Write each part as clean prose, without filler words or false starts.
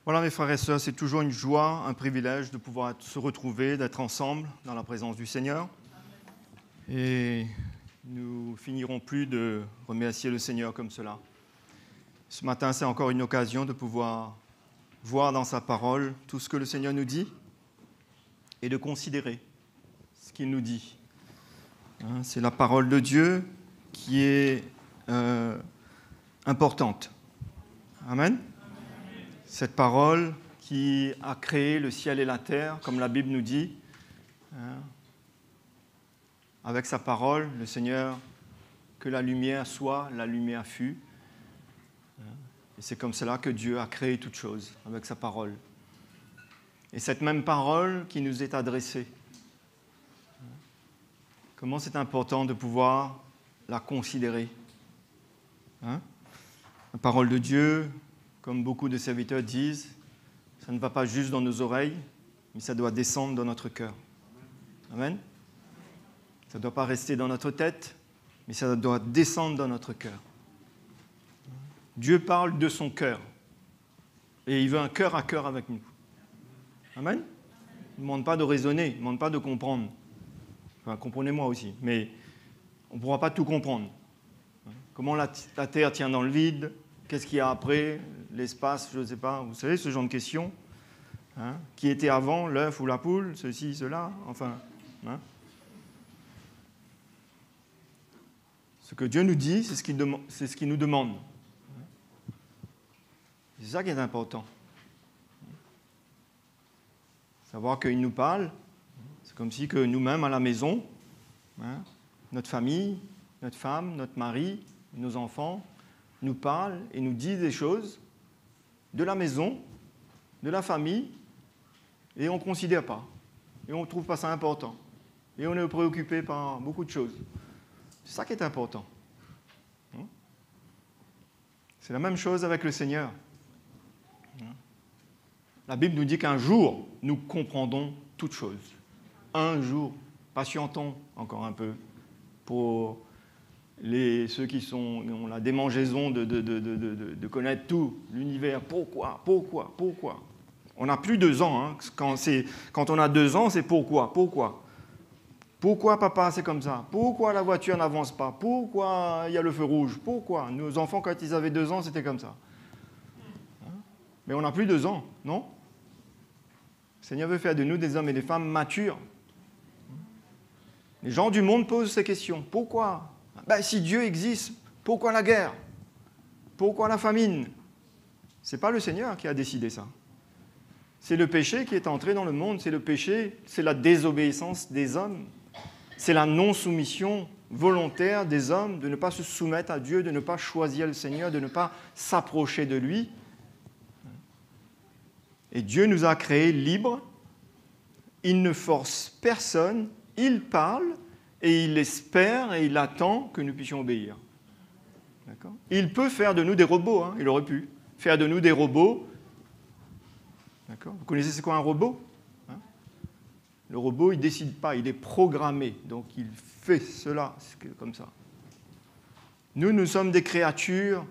Voilà mes frères et sœurs, c'est toujours une joie, un privilège de pouvoir se retrouver, d'être ensemble dans la présence du Seigneur. Et nous finirons plus de remercier le Seigneur comme cela. Ce matin, c'est encore une occasion de pouvoir voir dans sa parole tout ce que le Seigneur nous dit et de considérer ce qu'il nous dit. C'est la parole de Dieu qui est importante. Amen. Cette parole qui a créé le ciel et la terre, comme la Bible nous dit. Avec sa parole, le Seigneur, que la lumière soit, la lumière fut. Et c'est comme cela que Dieu a créé toutes choses, avec sa parole. Et cette même parole qui nous est adressée, comment c'est important de pouvoir la considérer. La parole de Dieu, comme beaucoup de serviteurs disent, ça ne va pas juste dans nos oreilles, mais ça doit descendre dans notre cœur. Amen. Ça ne doit pas rester dans notre tête, mais ça doit descendre dans notre cœur. Dieu parle de son cœur, et il veut un cœur à cœur avec nous. Amen. Il ne demande pas de raisonner, il ne demande pas de comprendre. Enfin, comprenez-moi aussi, mais on ne pourra pas tout comprendre. Comment la terre tient dans le vide, qu'est-ce qu'il y a après, l'espace, je ne sais pas, vous savez, ce genre de questions. Qui était avant, l'œuf ou la poule, ceci, cela, enfin. Ce que Dieu nous dit, c'est ce qu'il nous demande. C'est ça qui est important. Savoir qu'il nous parle, c'est comme si que nous-mêmes à la maison, notre famille, notre femme, notre mari, nos enfants, nous parlent et nous disent des choses de la maison, de la famille, et on ne considère pas, et on ne trouve pas ça important, et on est préoccupé par beaucoup de choses. C'est ça qui est important. C'est la même chose avec le Seigneur. La Bible nous dit qu'un jour, nous comprendrons toutes choses. Un jour, patientons encore un peu pour ceux qui ont la démangeaison de connaître tout, l'univers. Pourquoi? On n'a plus 2 ans. Quand on a 2 ans, c'est pourquoi? Pourquoi papa c'est comme ça? Pourquoi la voiture n'avance pas? Pourquoi il y a le feu rouge? Pourquoi? Nos enfants, quand ils avaient 2 ans, c'était comme ça. Mais on n'a plus 2 ans, non? Le Seigneur veut faire de nous des hommes et des femmes matures. Les gens du monde posent ces questions. Pourquoi? Si Dieu existe, pourquoi la guerre? Pourquoi la famine? Ce n'est pas le Seigneur qui a décidé ça. C'est le péché qui est entré dans le monde. C'est le péché, c'est la désobéissance des hommes. C'est la non-soumission volontaire des hommes de ne pas se soumettre à Dieu, de ne pas choisir le Seigneur, de ne pas s'approcher de lui. Et Dieu nous a créés libres. Il ne force personne. Il parle et il espère et il attend que nous puissions obéir. D'accord ? Il peut faire de nous des robots. Il aurait pu faire de nous des robots. D'accord ? Vous connaissez c'est quoi un robot ? Le robot, il ne décide pas, il est programmé. Donc, il fait cela, c'est comme ça. Nous sommes des créatures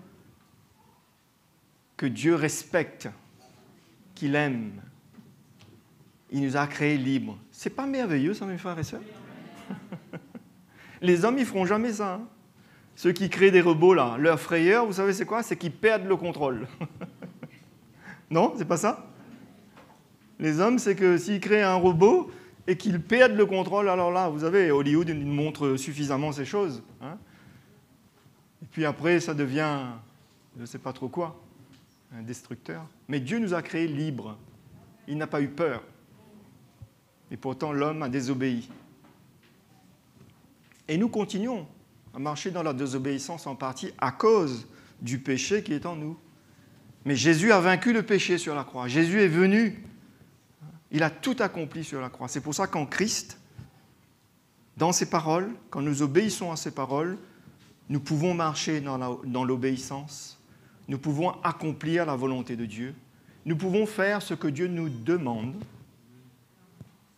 que Dieu respecte, qu'il aime. Il nous a créés libres. C'est pas merveilleux, ça, mes frères et sœurs? Les hommes, ils ne feront jamais ça. Ceux qui créent des robots, là, leur frayeur, vous savez, c'est quoi? C'est qu'ils perdent le contrôle. Non, c'est pas ça? Les hommes, c'est que s'ils créent un robot et qu'ils perdent le contrôle, alors là, vous savez, Hollywood nous montre suffisamment ces choses. Et puis après, ça devient, je ne sais pas trop quoi, un destructeur. Mais Dieu nous a créés libres. Il n'a pas eu peur. Et pourtant, l'homme a désobéi. Et nous continuons à marcher dans la désobéissance en partie à cause du péché qui est en nous. Mais Jésus a vaincu le péché sur la croix. Jésus est venu. Il a tout accompli sur la croix. C'est pour ça qu'en Christ, dans ses paroles, quand nous obéissons à ses paroles, nous pouvons marcher dans l'obéissance. Nous pouvons accomplir la volonté de Dieu. Nous pouvons faire ce que Dieu nous demande,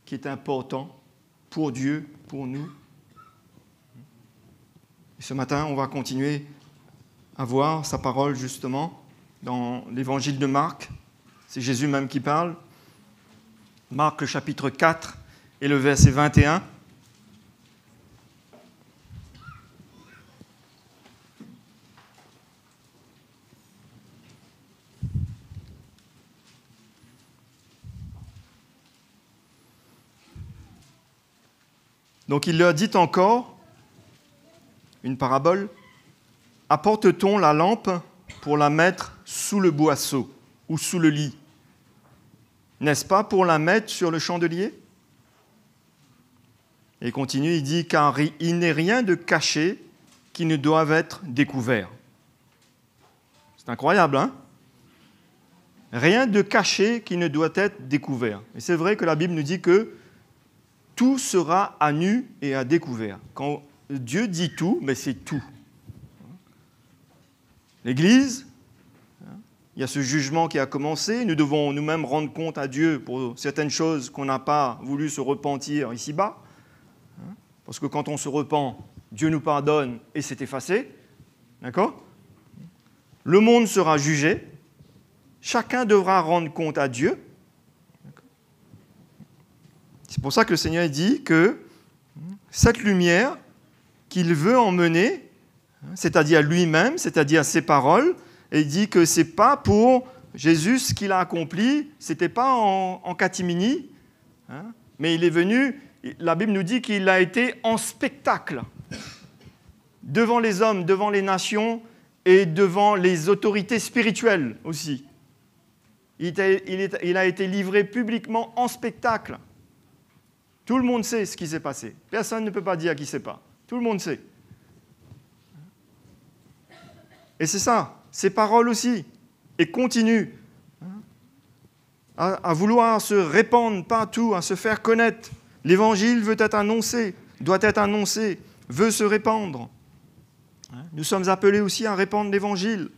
qui est important pour Dieu, pour nous. Et ce matin, on va continuer à voir sa parole, justement, dans l'évangile de Marc, C'est Jésus même qui parle. Marc, le chapitre 4 et le verset 21. Donc il leur dit encore une parabole. Apporte-t-on la lampe pour la mettre sous le boisseau ou sous le lit? N'est-ce pas pour la mettre sur le chandelier? Et il continue, il dit, car il n'est rien de caché qui ne doive être découvert. C'est incroyable, hein? Rien de caché qui ne doit être découvert. Et c'est vrai que la Bible nous dit que tout sera à nu et à découvert. Quand Dieu dit tout, mais c'est tout. L'Église, il y a ce jugement qui a commencé. Nous devons nous-mêmes rendre compte à Dieu pour certaines choses qu'on n'a pas voulu se repentir ici-bas. Parce que quand on se repent, Dieu nous pardonne et c'est effacé. D'accord? Le monde sera jugé. Chacun devra rendre compte à Dieu. C'est pour ça que le Seigneur dit que cette lumière qu'il veut emmener, c'est-à-dire lui-même, c'est-à-dire ses paroles, et il dit que ce n'est pas pour Jésus ce qu'il a accompli, ce n'était pas en catimini, mais il est venu, la Bible nous dit qu'il a été en spectacle, devant les hommes, devant les nations et devant les autorités spirituelles aussi. Il a été livré publiquement en spectacle. Tout le monde sait ce qui s'est passé. Personne ne peut pas dire qu'il ne sait pas. Tout le monde sait. Et c'est ça, ces paroles aussi. Et continuent à vouloir se répandre partout, à se faire connaître. L'évangile veut être annoncé, doit être annoncé, veut se répandre. Nous sommes appelés aussi à répandre l'évangile,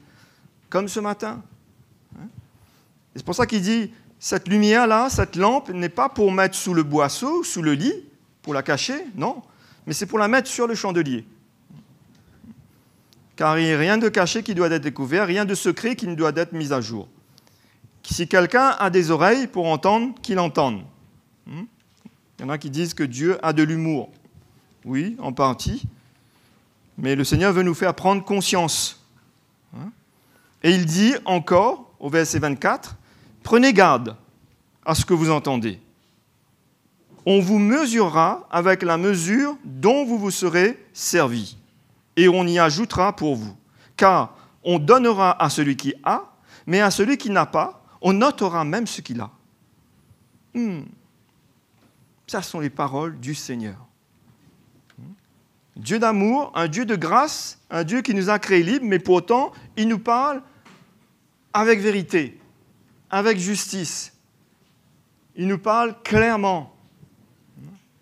comme ce matin. Et c'est pour ça qu'il dit, cette lumière-là, cette lampe, n'est pas pour mettre sous le boisseau, sous le lit, pour la cacher, non, mais c'est pour la mettre sur le chandelier. Car il n'y a rien de caché qui doit être découvert, rien de secret qui ne doit être mis à jour. Si quelqu'un a des oreilles pour entendre, qu'il entende. Il y en a qui disent que Dieu a de l'humour. Oui, en partie. Mais le Seigneur veut nous faire prendre conscience. Et il dit encore, au verset 24, « Prenez garde à ce que vous entendez. On vous mesurera avec la mesure dont vous vous serez servi, et on y ajoutera pour vous. Car on donnera à celui qui a, mais à celui qui n'a pas, on notera même ce qu'il a. » Ça sont les paroles du Seigneur. Dieu d'amour, un Dieu de grâce, un Dieu qui nous a créés libres, mais pourtant, il nous parle avec vérité, avec justice. Il nous parle clairement.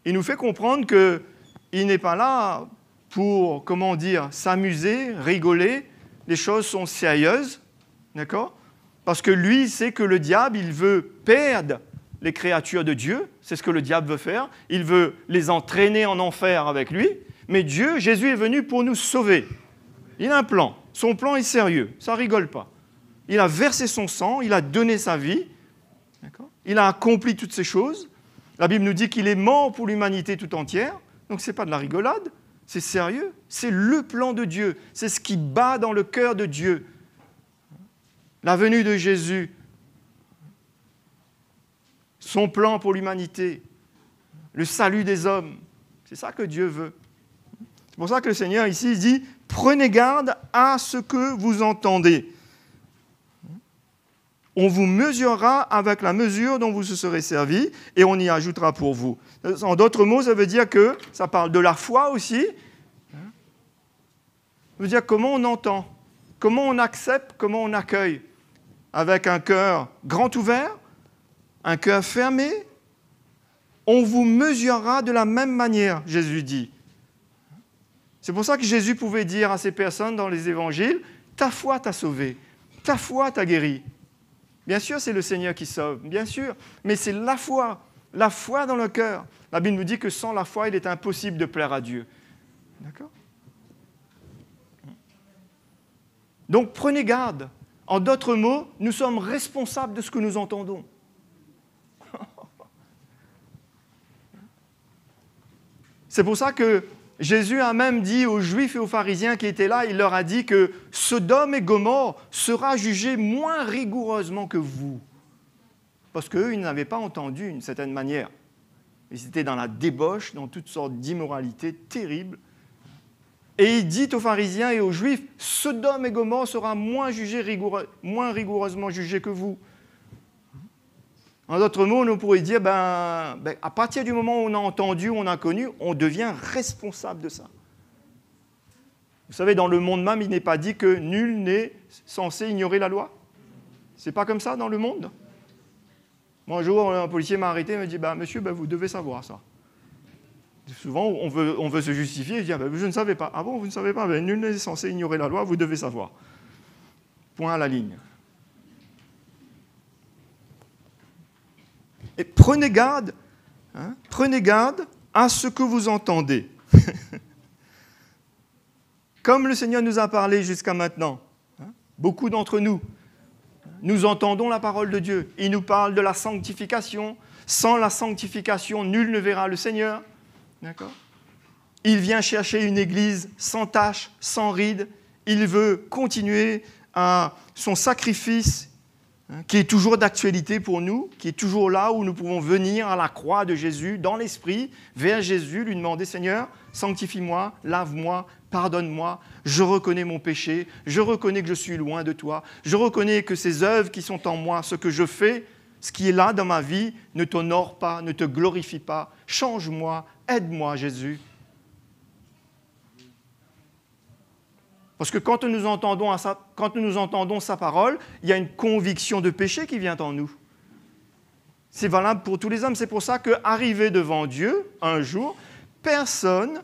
Il nous fait comprendre qu'il n'est pas là pour, comment dire, s'amuser, rigoler. Les choses sont sérieuses, d'accord? Parce que lui, il sait que le diable, il veut perdre les créatures de Dieu. C'est ce que le diable veut faire. Il veut les entraîner en enfer avec lui. Mais Dieu, Jésus est venu pour nous sauver. Il a un plan. Son plan est sérieux. Ça ne rigole pas. Il a versé son sang, il a donné sa vie. D'accord? Il a accompli toutes ces choses. La Bible nous dit qu'il est mort pour l'humanité tout entière. Donc ce n'est pas de la rigolade, c'est sérieux. C'est le plan de Dieu. C'est ce qui bat dans le cœur de Dieu. La venue de Jésus, son plan pour l'humanité, le salut des hommes. C'est ça que Dieu veut. C'est pour ça que le Seigneur ici dit « Prenez garde à ce que vous entendez. On vous mesurera avec la mesure dont vous se serez servi et on y ajoutera pour vous. » En d'autres mots, ça veut dire que ça parle de la foi aussi. Ça veut dire comment on entend, comment on accepte, comment on accueille. Avec un cœur grand ouvert, un cœur fermé, on vous mesurera de la même manière, Jésus dit. C'est pour ça que Jésus pouvait dire à ces personnes dans les évangiles, « Ta foi t'a sauvé, ta foi t'a guéri. » Bien sûr, c'est le Seigneur qui sauve, bien sûr, mais c'est la foi dans le cœur. La Bible nous dit que sans la foi, il est impossible de plaire à Dieu. D'accord? Donc prenez garde. En d'autres mots, nous sommes responsables de ce que nous entendons. C'est pour ça que Jésus a même dit aux Juifs et aux pharisiens qui étaient là, il leur a dit que Sodome et Gomorrhe sera jugé moins rigoureusement que vous. Parce qu'eux, ils n'avaient pas entendu d'une certaine manière. Ils étaient dans la débauche, dans toutes sortes d'immoralités terribles. Et il dit aux pharisiens et aux Juifs, Sodome et Gomorrhe sera moins rigoureusement jugé que vous. En d'autres mots, on pourrait dire, à partir du moment où on a entendu, on a connu, on devient responsable de ça. Vous savez, dans le monde même, il n'est pas dit que nul n'est censé ignorer la loi. C'est pas comme ça dans le monde. Moi, un jour, un policier m'a arrêté et m'a dit, monsieur, vous devez savoir ça. Souvent, on veut se justifier et dire, je ne savais pas. Ah bon, vous ne savez pas? Nul n'est censé ignorer la loi, vous devez savoir. Point à la ligne. Et prenez garde à ce que vous entendez. Comme le Seigneur nous a parlé jusqu'à maintenant, beaucoup d'entre nous, nous entendons la parole de Dieu. Il nous parle de la sanctification. Sans la sanctification, nul ne verra le Seigneur. D'accord ? Il vient chercher une église sans tache, sans ride. Il veut continuer à son sacrifice qui est toujours d'actualité pour nous, qui est toujours là où nous pouvons venir à la croix de Jésus, dans l'esprit, vers Jésus, lui demander, Seigneur, sanctifie-moi, lave-moi, pardonne-moi, je reconnais mon péché, je reconnais que je suis loin de toi, je reconnais que ces œuvres qui sont en moi, ce que je fais, ce qui est là dans ma vie, ne t'honore pas, ne te glorifie pas, change-moi, aide-moi, Jésus. Parce que quand nous entendons sa parole, il y a une conviction de péché qui vient en nous. C'est valable pour tous les hommes. C'est pour ça qu'arrivé devant Dieu, un jour, personne,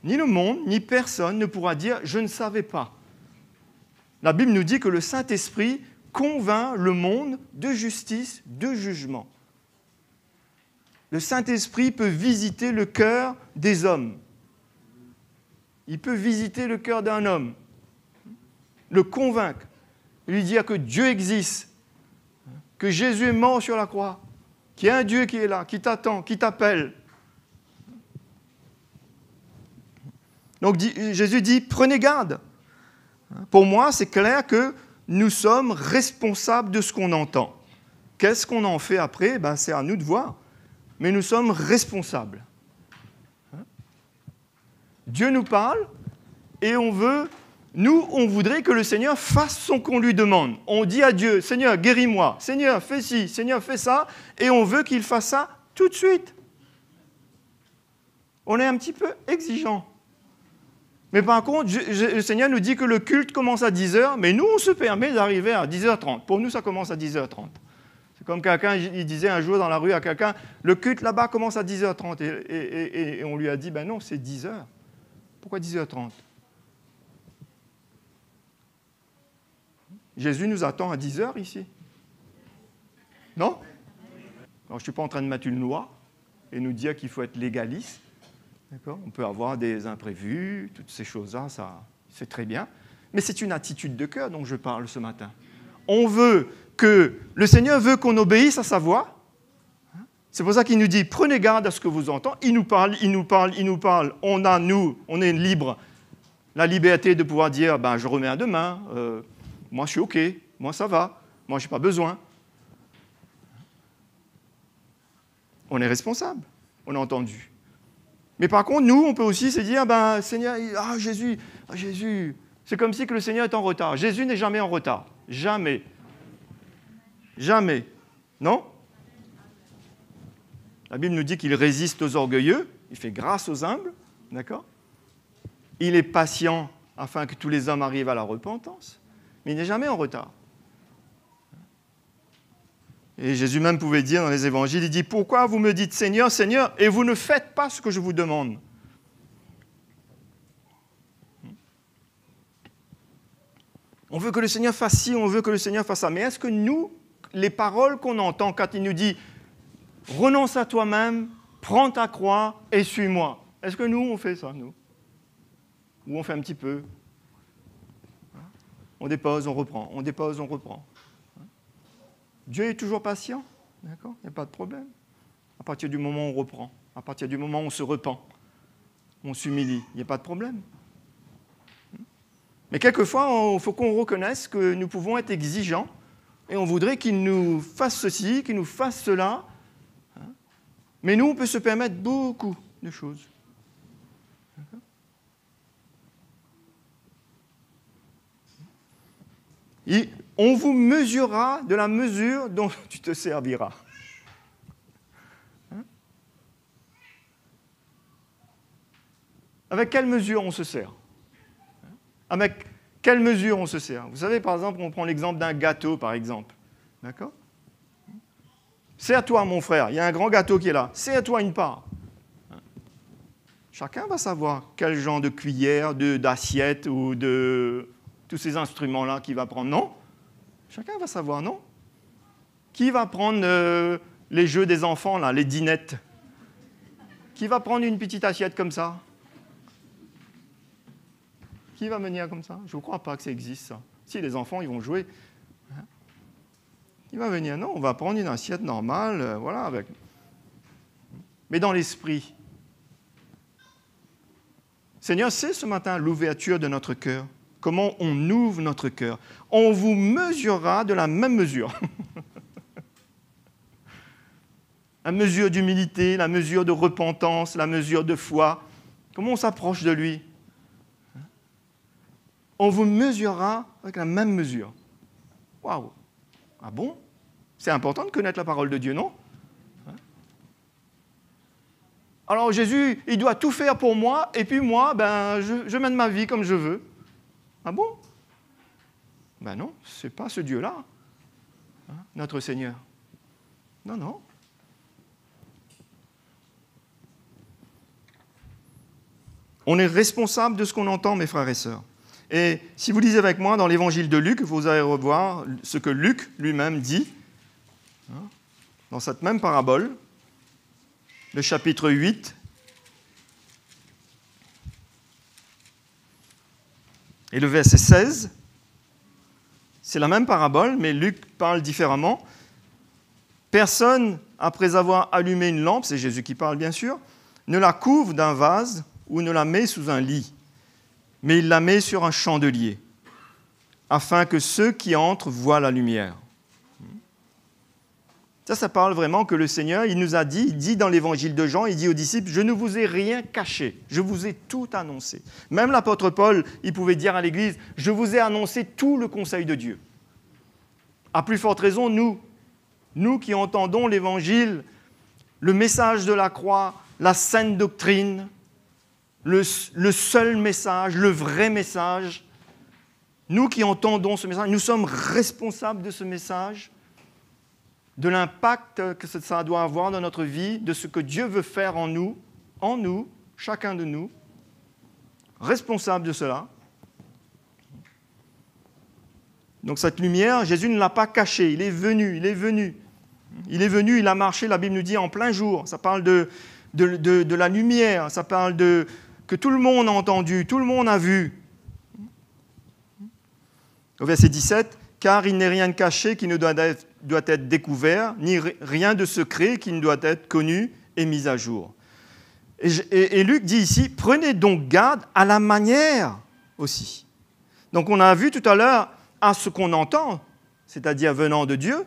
ni le monde, ni personne ne pourra dire « je ne savais pas ». La Bible nous dit que le Saint-Esprit convainc le monde de justice, de jugement. Le Saint-Esprit peut visiter le cœur des hommes. Il peut visiter le cœur d'un homme, le convaincre, lui dire que Dieu existe, que Jésus est mort sur la croix, qu'il y a un Dieu qui est là, qui t'attend, qui t'appelle. Donc Jésus dit, prenez garde. Pour moi, c'est clair que nous sommes responsables de ce qu'on entend. Qu'est-ce qu'on en fait après ? C'est à nous de voir. Mais nous sommes responsables. Dieu nous parle et on voudrait que le Seigneur fasse ce qu'on lui demande. On dit à Dieu, Seigneur, guéris-moi, Seigneur, fais ci, Seigneur, fais ça, et on veut qu'il fasse ça tout de suite. On est un petit peu exigeant. Mais par contre, le Seigneur nous dit que le culte commence à 10h, mais nous, on se permet d'arriver à 10h30. Pour nous, ça commence à 10h30. C'est comme quelqu'un, il disait un jour dans la rue à quelqu'un, le culte là-bas commence à 10h30. Et on lui a dit, non, c'est 10h. Pourquoi 10h30 ? Jésus nous attend à 10h ici. Non ? Alors, je ne suis pas en train de mettre une loi et nous dire qu'il faut être légaliste. D'accord ? On peut avoir des imprévus, toutes ces choses-là, ça, c'est très bien. Mais c'est une attitude de cœur dont je parle ce matin. Le Seigneur veut qu'on obéisse à sa voix. C'est pour ça qu'il nous dit, prenez garde à ce que vous entendez. Il nous parle. On est libre. La liberté de pouvoir dire, je remets à demain, moi je suis OK, moi ça va, moi je n'ai pas besoin. On est responsable, on a entendu. Mais par contre, nous, on peut aussi se dire, Seigneur, Jésus, c'est comme si que le Seigneur est en retard. Jésus n'est jamais en retard, jamais. Jamais, non ? La Bible nous dit qu'il résiste aux orgueilleux, il fait grâce aux humbles, d'accord ? Il est patient afin que tous les hommes arrivent à la repentance, mais il n'est jamais en retard. Et Jésus même pouvait dire dans les évangiles, il dit « Pourquoi vous me dites Seigneur, Seigneur, et vous ne faites pas ce que je vous demande ?» On veut que le Seigneur fasse ci, on veut que le Seigneur fasse ça, mais est-ce que nous, les paroles qu'on entend quand il nous dit « Renonce à toi-même, prends ta croix et suis-moi ». Est-ce que nous, on fait ça, nous ? Ou on fait un petit peu ? On dépose, on reprend. On dépose, on reprend. Dieu est toujours patient. D'accord ? Il n'y a pas de problème. À partir du moment où on reprend, à partir du moment où on se repent, on s'humilie, il n'y a pas de problème. Mais quelquefois, il faut qu'on reconnaisse que nous pouvons être exigeants et on voudrait qu'il nous fasse ceci, qu'il nous fasse cela. Mais nous, on peut se permettre beaucoup de choses. Et on vous mesurera de la mesure dont tu te serviras. Avec quelle mesure on se sert ? Avec quelle mesure on se sert ? Vous savez, par exemple, on prend l'exemple d'un gâteau, par exemple. D'accord ? Sers-toi, mon frère, il y a un grand gâteau qui est là. Sers-toi une part. Chacun va savoir quel genre de cuillère, d'assiette ou de tous ces instruments-là qu'il va prendre. Non ? Chacun va savoir, non ? Qui va prendre les jeux des enfants, là, les dinettes ? Qui va prendre une petite assiette comme ça ? Qui va venir comme ça ? Je ne crois pas que ça existe, ça. Si, les enfants, ils vont jouer. Il va venir, non, on va prendre une assiette normale, voilà, avec. Mais dans l'esprit. Seigneur, c'est ce matin l'ouverture de notre cœur. Comment on ouvre notre cœur. On vous mesurera de la même mesure. La mesure d'humilité, la mesure de repentance, la mesure de foi. Comment on s'approche de lui ? On vous mesurera avec la même mesure. Waouh! Ah bon? C'est important de connaître la parole de Dieu, non? Alors Jésus, il doit tout faire pour moi, et puis moi, je mène ma vie comme je veux. Ah bon? Ben non, ce n'est pas ce Dieu-là, notre Seigneur. Non, non. On est responsable de ce qu'on entend, mes frères et sœurs. Et si vous lisez avec moi dans l'évangile de Luc, vous allez revoir ce que Luc lui-même dit dans cette même parabole, le chapitre 8. Et le verset 16, c'est la même parabole, mais Luc parle différemment. Personne, après avoir allumé une lampe, c'est Jésus qui parle bien sûr, ne la couvre d'un vase ou ne la met sous un lit, mais il la met sur un chandelier, afin que ceux qui entrent voient la lumière. Ça parle vraiment que le Seigneur, il nous a dit, il dit dans l'évangile de Jean, il dit aux disciples, je ne vous ai rien caché, je vous ai tout annoncé. Même l'apôtre Paul, il pouvait dire à l'Église, je vous ai annoncé tout le conseil de Dieu. À plus forte raison, nous qui entendons l'évangile, le message de la croix, la sainte doctrine, le seul message, le vrai message, nous qui entendons ce message, nous sommes responsables de ce message, de l'impact que ça doit avoir dans notre vie, de ce que Dieu veut faire en nous, chacun de nous, responsable de cela. Donc cette lumière, Jésus ne l'a pas cachée, il est venu. Il est venu, il a marché, la Bible nous dit, en plein jour. Ça parle de la lumière, ça parle de que tout le monde a entendu, tout le monde a vu. Au verset 17, « Car il n'est rien de caché qui ne doit être découvert, ni rien de secret qui ne doit être connu et mis à jour. » Et Luc dit ici, « Prenez donc garde à la manière aussi. » Donc on a vu tout à l'heure à ce qu'on entend, c'est-à-dire venant de Dieu,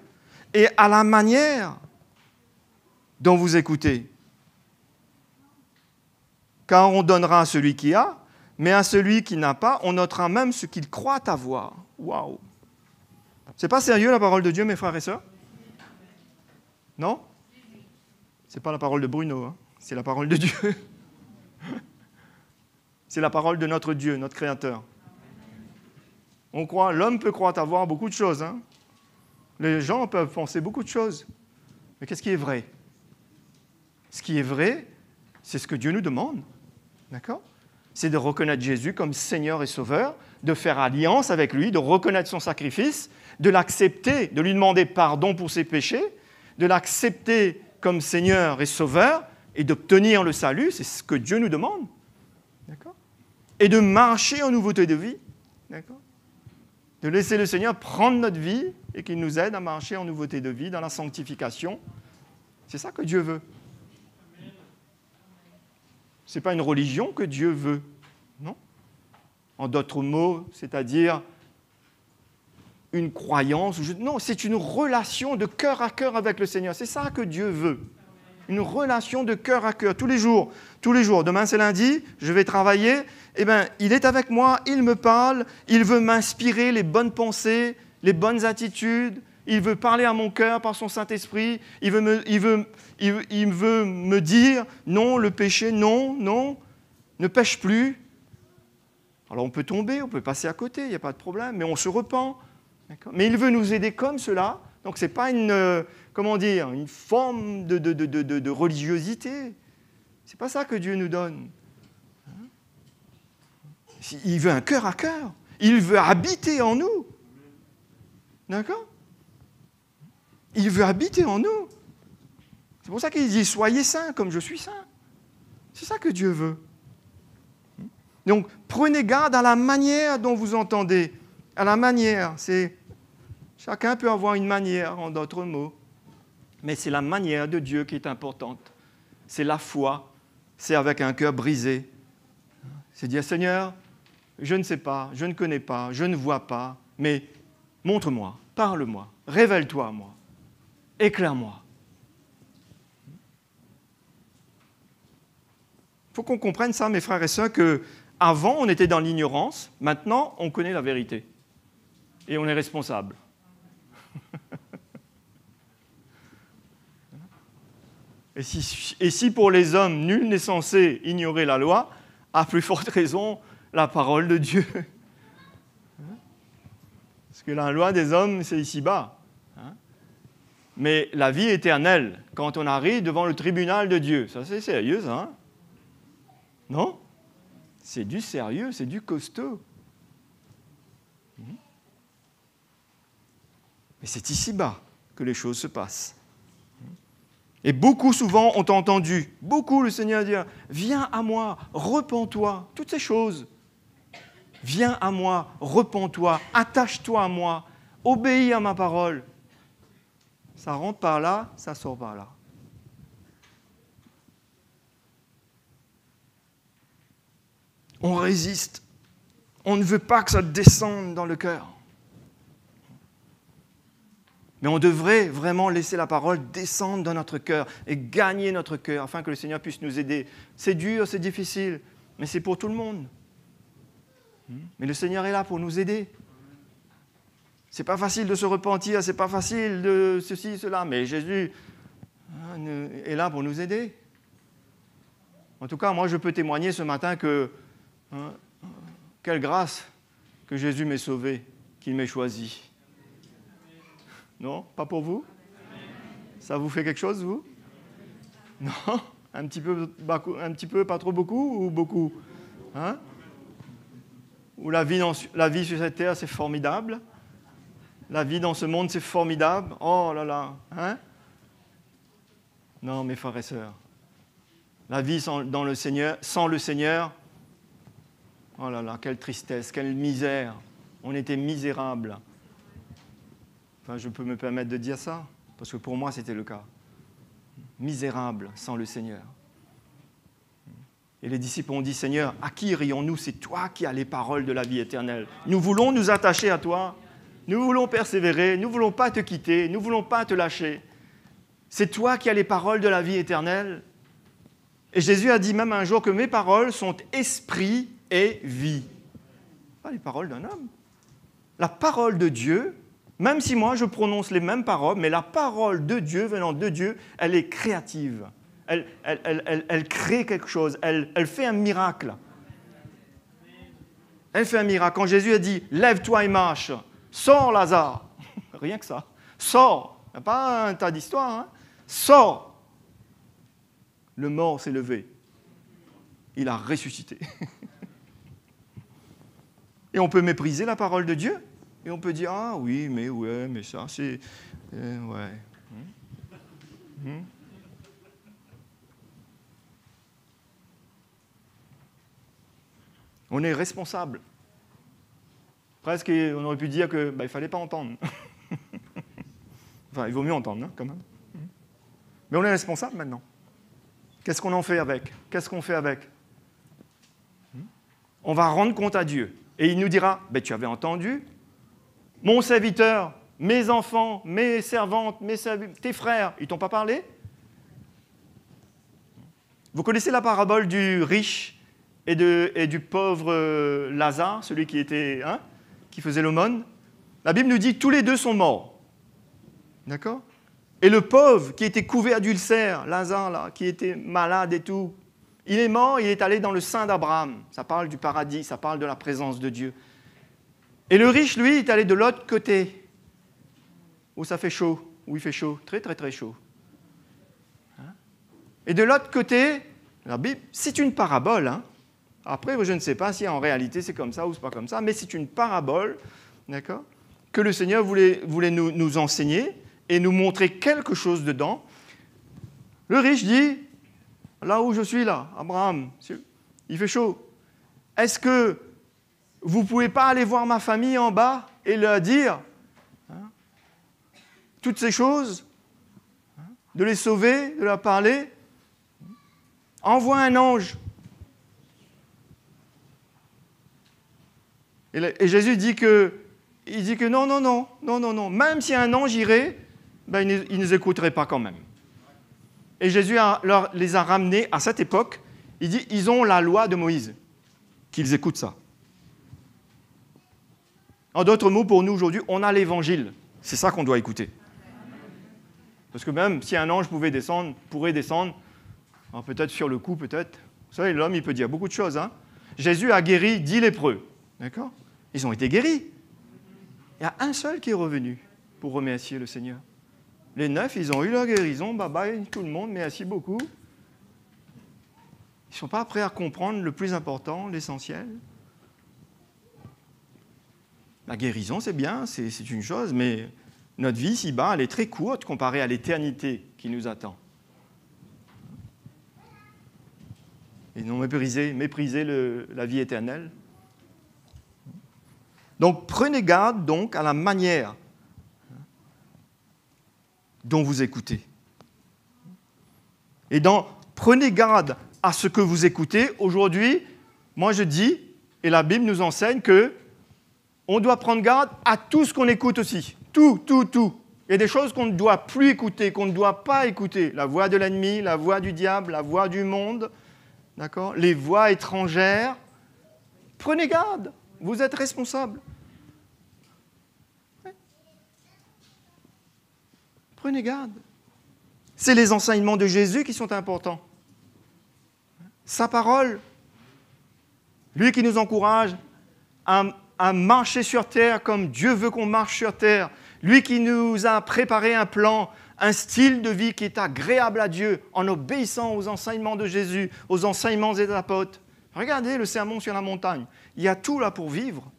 et à la manière dont vous écoutez. Car on donnera à celui qui a, mais à celui qui n'a pas, on notera même ce qu'il croit avoir. Waouh! C'est pas sérieux la parole de Dieu, mes frères et sœurs? Non? C'est pas la parole de Bruno, hein? C'est la parole de Dieu. C'est la parole de notre Dieu, notre Créateur. On croit, l'homme peut croire avoir beaucoup de choses. Hein? Les gens peuvent penser beaucoup de choses. Mais qu'est-ce qui est vrai? Ce qui est vrai, c'est ce que Dieu nous demande. D'accord? C'est de reconnaître Jésus comme Seigneur et Sauveur, de faire alliance avec lui, de reconnaître son sacrifice, de l'accepter, de lui demander pardon pour ses péchés, de l'accepter comme Seigneur et Sauveur, et d'obtenir le salut, c'est ce que Dieu nous demande. D'accord? Et de marcher en nouveauté de vie. D'accord? De laisser le Seigneur prendre notre vie et qu'il nous aide à marcher en nouveauté de vie, dans la sanctification. C'est ça que Dieu veut. Ce n'est pas une religion que Dieu veut, non? En d'autres mots, c'est-à-dire une croyance. Non, c'est une relation de cœur à cœur avec le Seigneur. C'est ça que Dieu veut. Une relation de cœur à cœur, tous les jours. Tous les jours. Demain, c'est lundi, je vais travailler. Eh bien, il est avec moi, il me parle, il veut m'inspirer les bonnes pensées, les bonnes attitudes. Il veut parler à mon cœur par son Saint-Esprit. Il veut me dire, non, le péché, non, non, ne pêche plus. Alors, on peut tomber, on peut passer à côté, il n'y a pas de problème, mais on se repent. Mais il veut nous aider comme cela. Donc, ce n'est pas une forme de religiosité. Ce n'est pas ça que Dieu nous donne. Il veut un cœur à cœur. Il veut habiter en nous. D'accord? Il veut habiter en nous. C'est pour ça qu'il dit « Soyez saints comme je suis saint ». C'est ça que Dieu veut. Donc, prenez garde à la manière dont vous entendez. À la manière, chacun peut avoir une manière, en d'autres mots. Mais c'est la manière de Dieu qui est importante. C'est la foi. C'est avec un cœur brisé. C'est dire, Seigneur, je ne sais pas, je ne connais pas, je ne vois pas, mais montre-moi, parle-moi, révèle-toi à moi, éclaire-moi. Il faut qu'on comprenne ça, mes frères et sœurs, qu'avant, on était dans l'ignorance, maintenant, on connaît la vérité. Et on est responsable. Et si pour les hommes, nul n'est censé ignorer la loi, à plus forte raison, la parole de Dieu. Parce que la loi des hommes, c'est ici-bas. Mais la vie éternelle, quand on arrive devant le tribunal de Dieu, ça c'est sérieux, ça, hein? Non? C'est du sérieux, c'est du costaud. Mais c'est ici-bas que les choses se passent. Et beaucoup souvent ont entendu, beaucoup le Seigneur dire, viens à moi, repens-toi, toutes ces choses. Viens à moi, repens-toi, attache-toi à moi, obéis à ma parole. Ça rentre par là, ça sort par là. On résiste. On ne veut pas que ça descende dans le cœur. Mais on devrait vraiment laisser la parole descendre dans notre cœur et gagner notre cœur afin que le Seigneur puisse nous aider. C'est dur, c'est difficile, mais c'est pour tout le monde. Mais le Seigneur est là pour nous aider. C'est pas facile de se repentir, c'est pas facile de ceci, cela, mais Jésus est là pour nous aider. En tout cas, moi, je peux témoigner ce matin que quelle grâce que Jésus m'ait sauvé, qu'il m'ait choisi. Non? Pas pour vous? Ça vous fait quelque chose, vous? Non? Un petit peu, pas trop beaucoup ou beaucoup? Hein? Ou la vie sur cette terre, c'est formidable? La vie dans ce monde, c'est formidable? Oh là là! Hein? Non, mes frères et sœurs. La vie sans le Seigneur, oh là là, quelle tristesse, quelle misère. On était misérables. Enfin, je peux me permettre de dire ça, parce que pour moi, c'était le cas. Misérable sans le Seigneur. Et les disciples ont dit, Seigneur, à qui irions-nous? C'est toi qui as les paroles de la vie éternelle. Nous voulons nous attacher à toi. Nous voulons persévérer. Nous ne voulons pas te quitter. Nous ne voulons pas te lâcher. C'est toi qui as les paroles de la vie éternelle. Et Jésus a dit même un jour que mes paroles sont esprit et vie. Pas les paroles d'un homme. La parole de Dieu, même si moi je prononce les mêmes paroles, mais la parole de Dieu venant de Dieu, elle est créative. Elle crée quelque chose, elle fait un miracle. Elle fait un miracle. Quand Jésus a dit « Lève-toi et marche, sors Lazare », rien que ça, sors, il n'y a pas un tas d'histoires, hein. Sors. Le mort s'est levé. Il a ressuscité. Et on peut mépriser la parole de Dieu. Et on peut dire, ah oui, mais ouais, mais ça, c'est... ouais. On est responsable. Presque, on aurait pu dire qu'il ne fallait pas entendre. Enfin, il vaut mieux entendre, hein, quand même. Mais on est responsable maintenant. Qu'est-ce qu'on en fait avec? Qu'est-ce qu'on fait avec? On va rendre compte à Dieu. Et il nous dira, tu avais entendu, mon serviteur, mes enfants, mes servantes, tes frères, ils ne t'ont pas parlé? Vous connaissez la parabole du riche et du pauvre Lazare, celui qui faisait l'aumône? La Bible nous dit tous les deux sont morts. D'accord? Et le pauvre qui était couvé d'ulcère, Lazare, là, qui était malade et tout, il est mort, il est allé dans le sein d'Abraham. Ça parle du paradis, ça parle de la présence de Dieu. Et le riche, lui, est allé de l'autre côté, où ça fait chaud, où il fait chaud, très très très chaud. Et de l'autre côté, la Bible, c'est une parabole. Après, je ne sais pas si en réalité c'est comme ça ou c'est pas comme ça, mais c'est une parabole, d'accord, que le Seigneur voulait nous enseigner et nous montrer quelque chose dedans. Le riche dit, là où je suis là, Abraham, il fait chaud. Est-ce que vous ne pouvez pas aller voir ma famille en bas et leur dire toutes ces choses, de les sauver, de leur parler? Envoie un ange. Et Jésus dit que non. Même si un ange irait, il ne nous écouterait pas quand même. Et Jésus les a ramenés à cette époque. Il dit, ils ont la loi de Moïse, qu'ils écoutent ça. En d'autres mots, pour nous aujourd'hui, on a l'évangile. C'est ça qu'on doit écouter. Parce que même si un ange pourrait descendre, alors peut-être sur le coup, peut-être. Vous savez, l'homme, il peut dire beaucoup de choses. Jésus a guéri 10 lépreux. D'accord? Ils ont été guéris. Il y a un seul qui est revenu pour remercier le Seigneur. Les 9, ils ont eu leur guérison. Bye bye, tout le monde, merci beaucoup. Ils ne sont pas prêts à comprendre le plus important, l'essentiel. La guérison, c'est bien, c'est une chose, mais notre vie ici-bas, elle est très courte comparée à l'éternité qui nous attend. Ils ont méprisé la vie éternelle. Donc, prenez garde donc à la manière dont vous écoutez. Et prenez garde à ce que vous écoutez. Aujourd'hui, moi je dis, et la Bible nous enseigne qu'on doit prendre garde à tout ce qu'on écoute aussi. Tout. Il y a des choses qu'on ne doit plus écouter, qu'on ne doit pas écouter. La voix de l'ennemi, la voix du diable, la voix du monde, d'accord ? Les voix étrangères. Prenez garde, vous êtes responsable. Prenez garde. C'est les enseignements de Jésus qui sont importants. Sa parole, lui qui nous encourage à marcher sur terre comme Dieu veut qu'on marche sur terre, lui qui nous a préparé un plan, un style de vie qui est agréable à Dieu en obéissant aux enseignements de Jésus, aux enseignements des apôtres. Regardez le sermon sur la montagne. Il y a tout là pour vivre.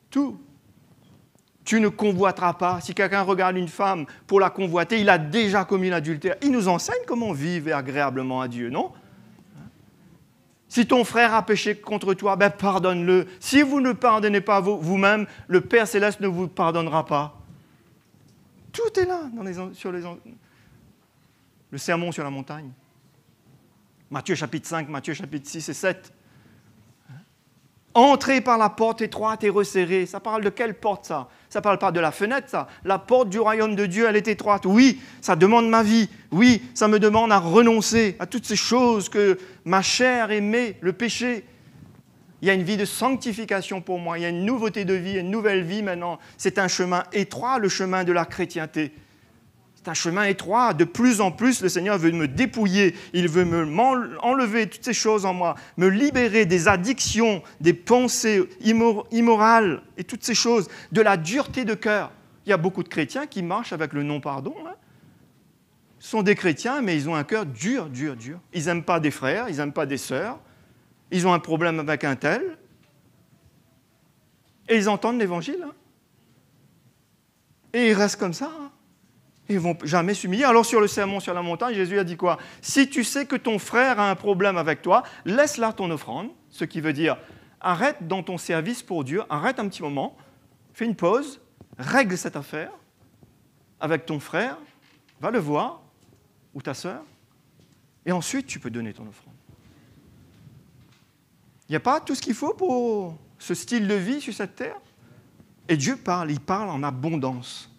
Tout. Tu ne convoiteras pas. Si quelqu'un regarde une femme pour la convoiter, il a déjà commis l'adultère. Il nous enseigne comment vivre agréablement à Dieu, non ? Si ton frère a péché contre toi, pardonne-le. Si vous ne pardonnez pas vous-même, le Père Céleste ne vous pardonnera pas. Tout est là le sermon sur la montagne. Matthieu chapitre 5, Matthieu chapitre 6 et 7. Entrez par la porte étroite et resserrée. Ça parle de quelle porte, ça ? Ça ne parle pas de la fenêtre, ça. La porte du royaume de Dieu, elle est étroite. Oui, ça demande ma vie. Oui, ça me demande à renoncer à toutes ces choses que ma chair aimait, le péché. Il y a une vie de sanctification pour moi. Il y a une nouveauté de vie, une nouvelle vie maintenant. C'est un chemin étroit, le chemin de la chrétienté. C'est un chemin étroit. De plus en plus, le Seigneur veut me dépouiller. Il veut enlever toutes ces choses en moi, me libérer des addictions, des pensées immorales et toutes ces choses, de la dureté de cœur. Il y a beaucoup de chrétiens qui marchent avec le non-pardon. Ce sont des chrétiens, mais ils ont un cœur dur. Ils n'aiment pas des frères, ils n'aiment pas des sœurs. Ils ont un problème avec un tel. Et ils entendent l'évangile. Et ils restent comme ça. Ils ne vont jamais s'humilier. Alors sur le sermon sur la montagne, Jésus a dit quoi ? Si tu sais que ton frère a un problème avec toi, laisse là ton offrande, ce qui veut dire arrête dans ton service pour Dieu, arrête un petit moment, fais une pause, règle cette affaire avec ton frère, va le voir, ou ta sœur, et ensuite tu peux donner ton offrande. Il n'y a pas tout ce qu'il faut pour ce style de vie sur cette terre. Et Dieu parle, il parle en abondance.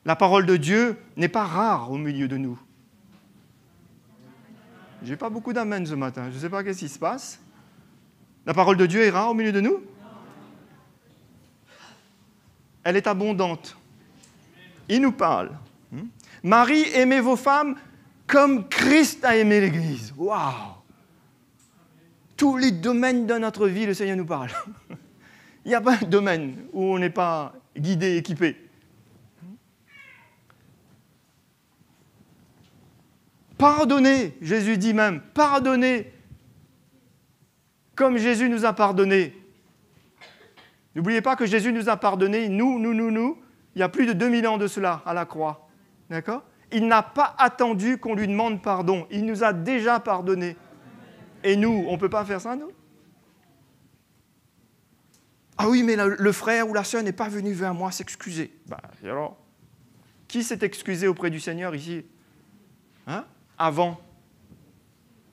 La parole de Dieu n'est pas rare au milieu de nous. Je n'ai pas beaucoup d'amen ce matin, je ne sais pas ce qui se passe. La parole de Dieu est rare au milieu de nous? Elle est abondante. Il nous parle. Marie, aimez vos femmes comme Christ a aimé l'Église. Waouh! Tous les domaines de notre vie, le Seigneur nous parle. Il n'y a pas de domaine où on n'est pas guidé, équipé. Pardonnez, Jésus dit même, pardonnez comme Jésus nous a pardonné. N'oubliez pas que Jésus nous a pardonné, nous, il y a plus de 2000 ans de cela, à la croix. D'accord? Il n'a pas attendu qu'on lui demande pardon. Il nous a déjà pardonné. Et nous, on ne peut pas faire ça, nous? Ah oui, mais le frère ou la sœur n'est pas venu vers moi s'excuser. Et alors, qui s'est excusé auprès du Seigneur ici? Avant,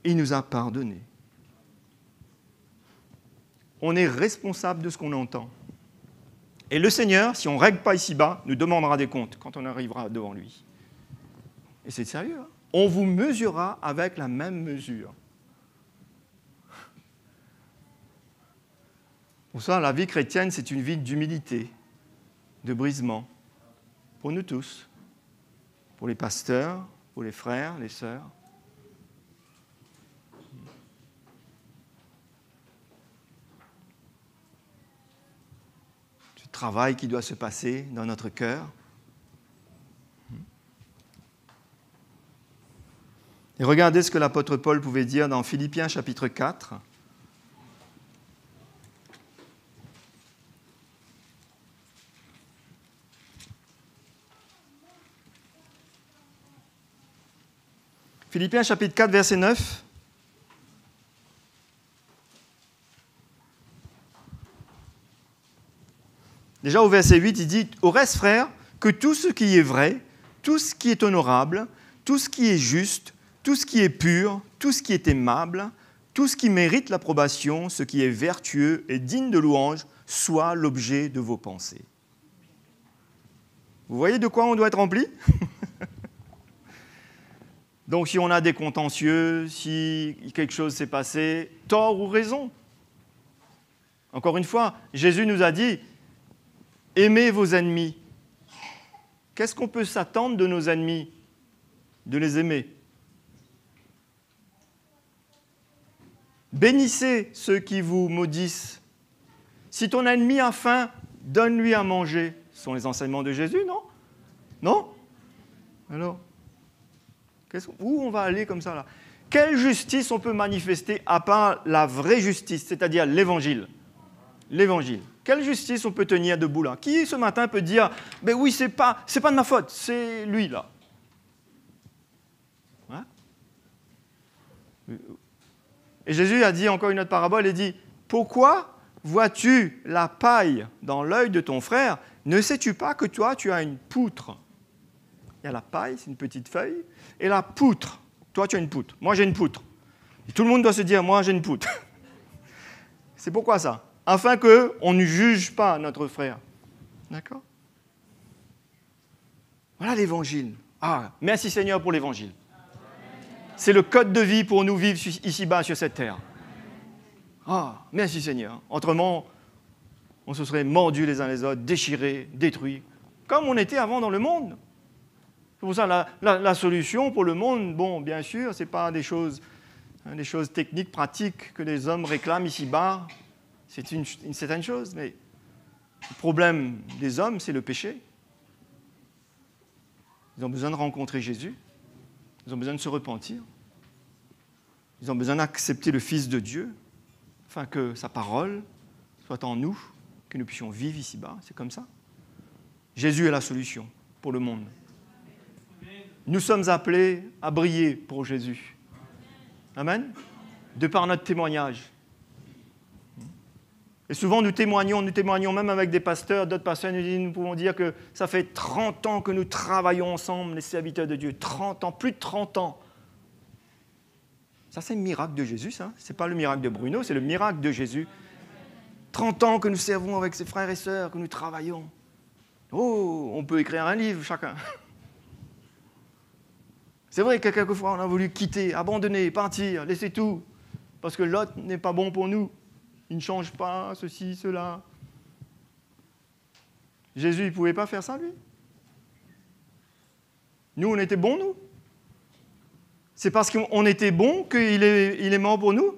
il nous a pardonné. On est responsable de ce qu'on entend. Et le Seigneur, si on ne règle pas ici-bas, nous demandera des comptes quand on arrivera devant lui. Et c'est sérieux. On vous mesurera avec la même mesure. Pour ça, la vie chrétienne, c'est une vie d'humilité, de brisement, pour nous tous, pour les pasteurs, pour les frères, les sœurs. Ce travail qui doit se passer dans notre cœur. Et regardez ce que l'apôtre Paul pouvait dire dans Philippiens chapitre 4. Philippiens chapitre 4, verset 9. Déjà au verset 8, il dit « Au reste, frères, que tout ce qui est vrai, tout ce qui est honorable, tout ce qui est juste, tout ce qui est pur, tout ce qui est aimable, tout ce qui mérite l'approbation, ce qui est vertueux et digne de louange, soit l'objet de vos pensées. » Vous voyez de quoi on doit être rempli? Donc si on a des contentieux, si quelque chose s'est passé, tort ou raison. Encore une fois, Jésus nous a dit « Aimez vos ennemis ». Qu'est-ce qu'on peut s'attendre de nos ennemis? De les aimer. Bénissez ceux qui vous maudissent. Si ton ennemi a faim, donne-lui à manger. Ce sont les enseignements de Jésus, non? Non? Alors, où on va aller comme ça là? Quelle justice on peut manifester à part la vraie justice, c'est-à-dire l'évangile? L'évangile. Quelle justice on peut tenir debout là? Qui ce matin peut dire « Ben oui, c'est pas de ma faute, c'est lui là ». Et Jésus a dit encore une autre parabole, il dit « Pourquoi vois-tu la paille dans l'œil de ton frère? Ne sais-tu pas que toi, tu as une poutre ?» Il y a la paille, c'est une petite feuille, et la poutre. Toi, tu as une poutre. Moi, j'ai une poutre. Et tout le monde doit se dire, moi, j'ai une poutre. C'est pourquoi ça? Afin qu'on ne juge pas notre frère. D'accord? Voilà l'évangile. Ah, merci Seigneur pour l'évangile. C'est le code de vie pour nous vivre ici-bas sur cette terre. Ah, merci Seigneur. Autrement, on se serait mordus les uns les autres, déchirés, détruits, comme on était avant dans le monde. C'est pour ça la solution pour le monde, bon, bien sûr, ce n'est pas des choses techniques, pratiques que les hommes réclament ici-bas. C'est une certaine chose, mais le problème des hommes, c'est le péché. Ils ont besoin de rencontrer Jésus. Ils ont besoin de se repentir. Ils ont besoin d'accepter le Fils de Dieu, afin que sa parole soit en nous, que nous puissions vivre ici-bas. C'est comme ça. Jésus est la solution pour le monde. Nous sommes appelés à briller pour Jésus. Amen. De par notre témoignage. Et souvent, nous témoignons même avec des pasteurs, d'autres pasteurs nous disent, nous pouvons dire que ça fait 30 ans que nous travaillons ensemble, les serviteurs de Dieu. 30 ans, plus de 30 ans. Ça, c'est le miracle de Jésus, ça. Ce n'est pas le miracle de Bruno, c'est le miracle de Jésus. 30 ans que nous servons avec ses frères et sœurs, que nous travaillons. Oh, on peut écrire un livre, chacun. C'est vrai que quelquefois, on a voulu quitter, abandonner, partir, laisser tout, parce que l'autre n'est pas bon pour nous. Il ne change pas, ceci, cela. Jésus, il ne pouvait pas faire ça, lui. Nous, on était bons, nous. C'est parce qu'on était bons qu'il est mort pour nous?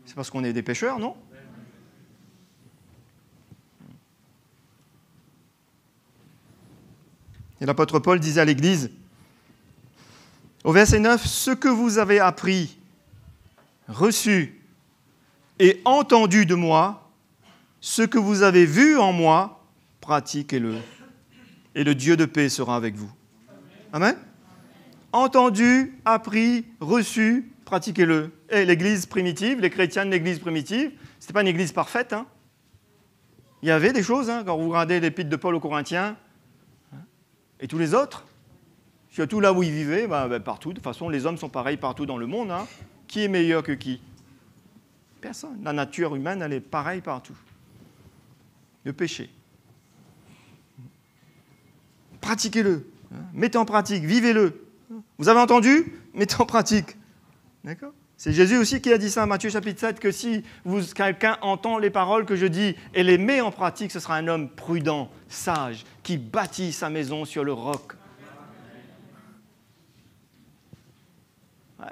C'est parce qu'on est des pécheurs, non? Et l'apôtre Paul disait à l'Église, au verset 9, « Ce que vous avez appris, reçu et entendu de moi, ce que vous avez vu en moi, pratiquez-le, et le Dieu de paix sera avec vous. » Amen. Entendu, appris, reçu, pratiquez-le. Et l'Église primitive, les chrétiens de l'Église primitive, ce n'était pas une Église parfaite. Hein. Il y avait des choses, hein, quand vous regardez l'épître de Paul aux Corinthiens, et tous les autres, surtout là où ils vivaient, partout. De toute façon, les hommes sont pareils partout dans le monde. Hein. Qui est meilleur que qui? Personne. La nature humaine, elle est pareille partout. Le péché. Pratiquez-le. Mettez en pratique. Vivez-le. Vous avez entendu? Mettez en pratique. D'accord? C'est Jésus aussi qui a dit ça, Matthieu chapitre 7, que si quelqu'un entend les paroles que je dis et les met en pratique, ce sera un homme prudent, sage, qui bâtit sa maison sur le roc. Ouais.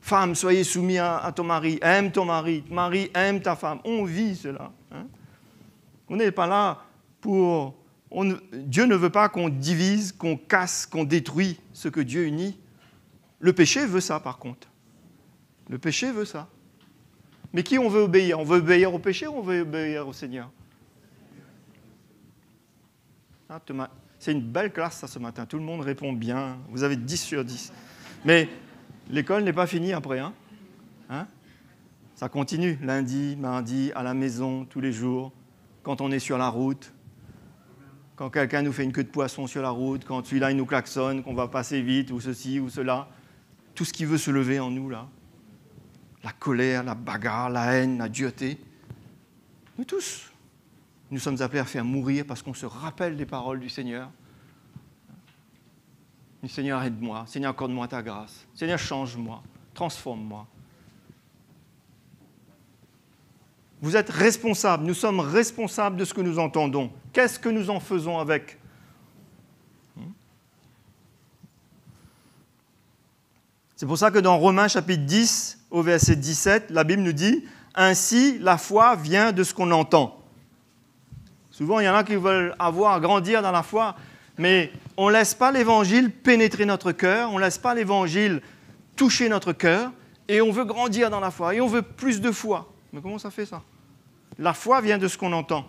Femme, soyez soumis à ton mari, aime ton mari, mari, aime ta femme. On vit cela. Hein? On n'est pas là pour... Dieu ne veut pas qu'on divise, qu'on casse, qu'on détruise ce que Dieu unit. Le péché veut ça, par contre. Le péché veut ça. Mais qui on veut obéir? On veut obéir au péché ou on veut obéir au Seigneur? C'est une belle classe, ça, ce matin. Tout le monde répond bien. Vous avez 10 sur 10. Mais l'école n'est pas finie après. Hein? Ça continue. Lundi, mardi, à la maison, tous les jours. Quand on est sur la route. Quand quelqu'un nous fait une queue de poisson sur la route. Quand celui-là, il nous klaxonne, qu'on va passer vite, ou ceci, ou cela. Tout ce qui veut se lever en nous, là. La colère, la bagarre, la haine, la dureté. Nous tous, nous sommes appelés à faire mourir parce qu'on se rappelle des paroles du Seigneur. Seigneur, aide-moi. Seigneur, accorde-moi ta grâce. Seigneur, change-moi. Transforme-moi. Vous êtes responsables. Nous sommes responsables de ce que nous entendons. Qu'est-ce que nous en faisons avec? C'est pour ça que dans Romains chapitre 10, au verset 17, la Bible nous dit « Ainsi, la foi vient de ce qu'on entend ». Souvent, il y en a qui veulent grandir dans la foi, mais on ne laisse pas l'Évangile pénétrer notre cœur, on ne laisse pas l'Évangile toucher notre cœur, et on veut grandir dans la foi, et on veut plus de foi. Mais comment ça fait ça? La foi vient de ce qu'on entend.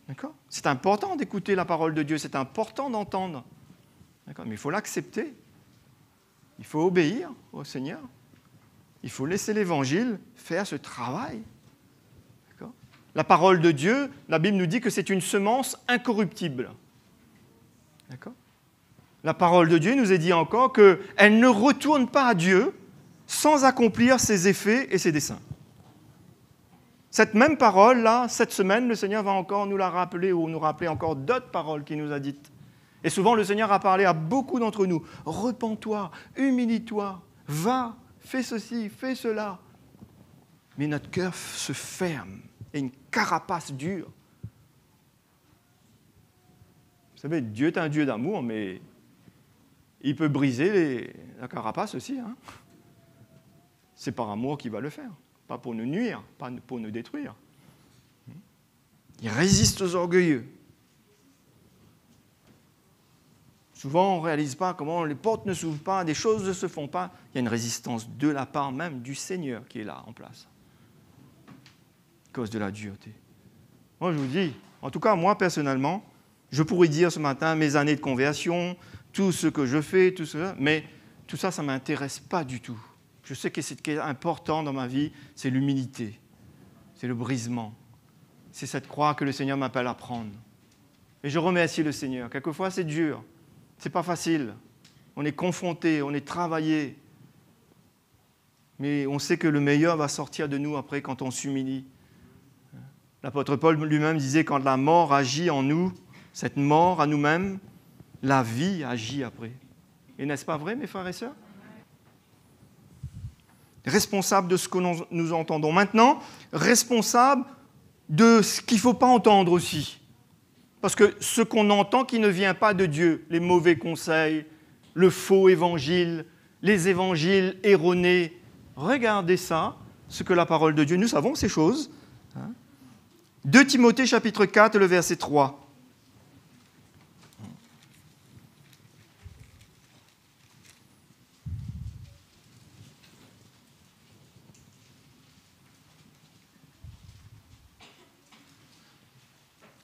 D'accord? C'est important d'écouter la parole de Dieu, c'est important d'entendre. D'accord? Mais il faut l'accepter. Il faut obéir au Seigneur. Il faut laisser l'Évangile faire ce travail. D'accord? La parole de Dieu, la Bible nous dit que c'est une semence incorruptible. D'accord? La parole de Dieu nous est dit encore qu'elle ne retourne pas à Dieu sans accomplir ses effets et ses desseins. Cette même parole-là, cette semaine, le Seigneur va encore nous la rappeler ou nous rappeler encore d'autres paroles qu'il nous a dites. Et souvent, le Seigneur a parlé à beaucoup d'entre nous. « Repens-toi, humilie-toi, va, fais ceci, fais cela. » Mais notre cœur se ferme et une carapace dure. Vous savez, Dieu est un Dieu d'amour, mais il peut briser la carapace aussi. Hein. C'est par amour qu'il va le faire, pas pour nous nuire, pas pour nous détruire. Il résiste aux orgueilleux. Souvent, on ne réalise pas comment les portes ne s'ouvrent pas, des choses ne se font pas. Il y a une résistance de la part même du Seigneur qui est là, en place, à cause de la dureté. Moi, je vous dis, en tout cas, moi, personnellement, je pourrais dire ce matin mes années de conversion, tout ce que je fais, tout cela, mais tout ça, ça ne m'intéresse pas du tout. Je sais que ce qui est important dans ma vie, c'est l'humilité, c'est le brisement. C'est cette croix que le Seigneur m'appelle à prendre. Et je remercie le Seigneur. Quelquefois, c'est dur, c'est pas facile. On est confronté, on est travaillé. Mais on sait que le meilleur va sortir de nous après quand on s'humilie. L'apôtre Paul lui-même disait, quand la mort agit en nous, cette mort à nous-mêmes, la vie agit après. Et n'est-ce pas vrai, mes frères et sœurs? Responsable de ce que nous entendons. Maintenant, responsable de ce qu'il ne faut pas entendre aussi. Parce que ce qu'on entend qui ne vient pas de Dieu, les mauvais conseils, le faux évangile, les évangiles erronés, regardez ça, ce que la parole de Dieu, nous savons ces choses. 2 Timothée chapitre 4, le verset 3.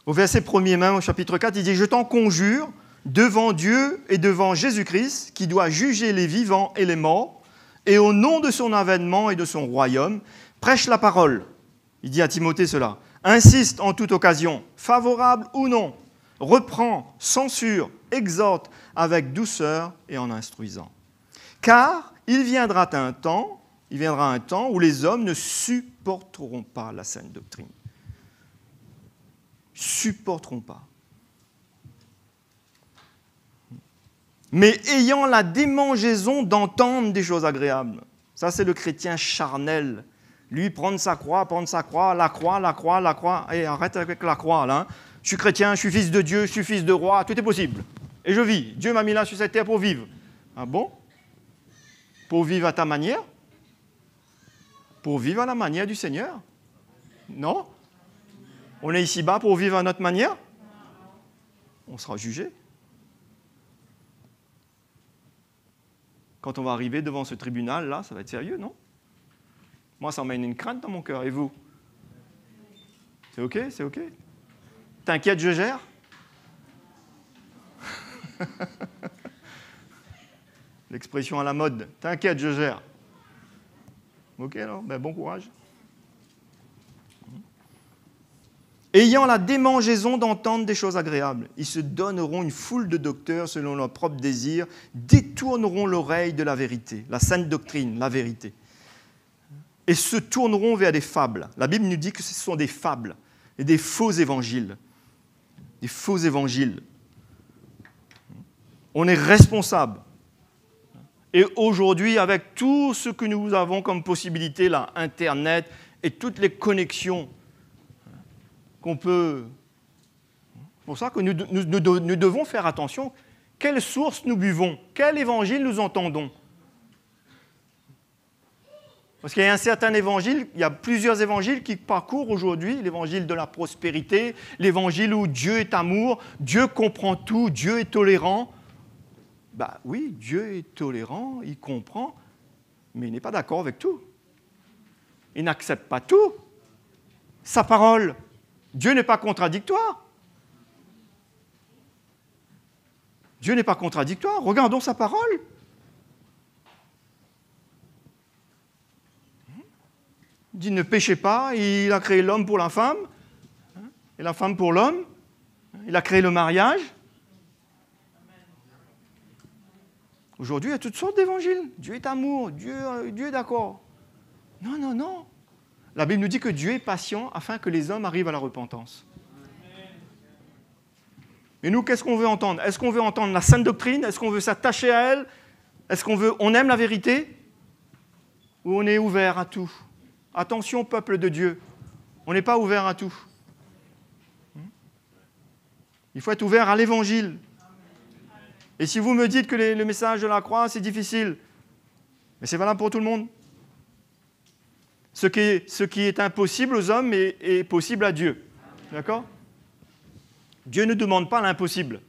Au verset 1er même, au chapitre 4, il dit « Je t'en conjure, devant Dieu et devant Jésus-Christ, qui doit juger les vivants et les morts, et au nom de son avènement et de son royaume, prêche la parole. » Il dit à Timothée cela. « Insiste en toute occasion, favorable ou non, reprend, censure, exhorte avec douceur et en instruisant. Car il viendra un temps où les hommes ne supporteront pas la saine doctrine. » Supporteront pas. Mais ayant la démangeaison d'entendre des choses agréables. Ça, c'est le chrétien charnel. Lui, prendre sa croix, la croix. Et arrête avec la croix, là. Je suis chrétien, je suis fils de Dieu, je suis fils de roi, tout est possible. Et je vis. Dieu m'a mis là sur cette terre pour vivre. Ah bon? Pour vivre à ta manière? Pour vivre à la manière du Seigneur? Non? On est ici-bas pour vivre à notre manière? On sera jugé. Quand on va arriver devant ce tribunal-là, ça va être sérieux, non? Moi, ça m'amène une crainte dans mon cœur. Et vous? C'est OK? C'est OK? T'inquiète, je gère? L'expression à la mode. T'inquiète, je gère. OK, alors? Ben, bon courage. Ayant la démangeaison d'entendre des choses agréables, ils se donneront une foule de docteurs selon leurs propres désirs, détourneront l'oreille de la vérité, la sainte doctrine, la vérité, et se tourneront vers des fables. La Bible nous dit que ce sont des fables et des faux évangiles. Des faux évangiles. On est responsable. Et aujourd'hui, avec tout ce que nous avons comme possibilité, là, Internet et toutes les connexions, qu'on peut... C'est pour ça que nous devons faire attention. Quelle source nous buvons? Quel évangile nous entendons? Parce qu'il y a un certain évangile, il y a plusieurs évangiles qui parcourent aujourd'hui, l'évangile de la prospérité, l'évangile où Dieu est amour, Dieu comprend tout, Dieu est tolérant. Ben oui, Dieu est tolérant, il comprend, mais il n'est pas d'accord avec tout. Il n'accepte pas tout. Sa parole... Dieu n'est pas contradictoire. Dieu n'est pas contradictoire. Regardons sa parole. Il dit ne péchez pas, il a créé l'homme pour la femme, et la femme pour l'homme. Il a créé le mariage. Aujourd'hui, il y a toutes sortes d'évangiles. Dieu est amour, Dieu est d'accord. Non, non, non. La Bible nous dit que Dieu est patient afin que les hommes arrivent à la repentance. Et nous, qu'est-ce qu'on veut entendre? Est-ce qu'on veut entendre la sainte doctrine? Est-ce qu'on veut s'attacher à elle? Est-ce on aime la vérité? Ou on est ouvert à tout? Attention, peuple de Dieu, on n'est pas ouvert à tout. Il faut être ouvert à l'évangile. Et si vous me dites que le message de la croix, c'est difficile, mais c'est valable pour tout le monde. Ce qui est impossible aux hommes est possible à Dieu. D'accord? Dieu ne demande pas l'impossible.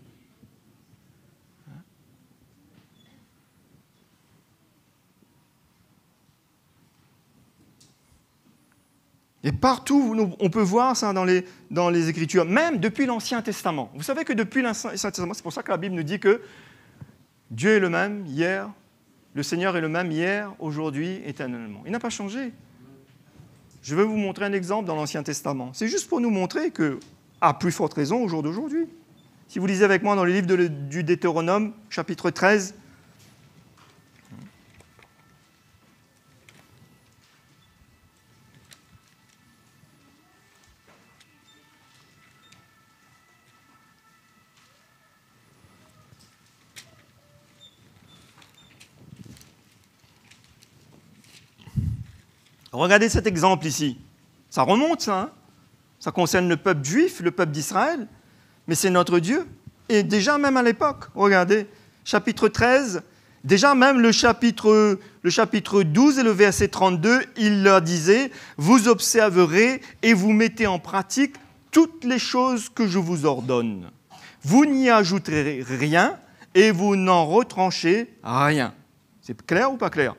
Et partout, on peut voir ça dans les Écritures, même depuis l'Ancien Testament. Vous savez que depuis l'Ancien Testament, c'est pour ça que la Bible nous dit que Dieu est le même hier, Le Seigneur est le même hier, aujourd'hui, éternellement. Il n'a pas changé. Je vais vous montrer un exemple dans l'Ancien Testament. C'est juste pour nous montrer que, à plus forte raison, au jour d'aujourd'hui. Si vous lisez avec moi dans le livre du Deutéronome, chapitre 13, regardez cet exemple ici. Ça remonte, ça. Hein? Ça concerne le peuple juif, le peuple d'Israël. Mais c'est notre Dieu. Et déjà même à l'époque, regardez, chapitre 13, déjà même le chapitre 12 et le verset 32, il leur disait « Vous observerez et vous mettez en pratique toutes les choses que je vous ordonne. Vous n'y ajouterez rien et vous n'en retranchez rien. » C'est clair ou pas clair?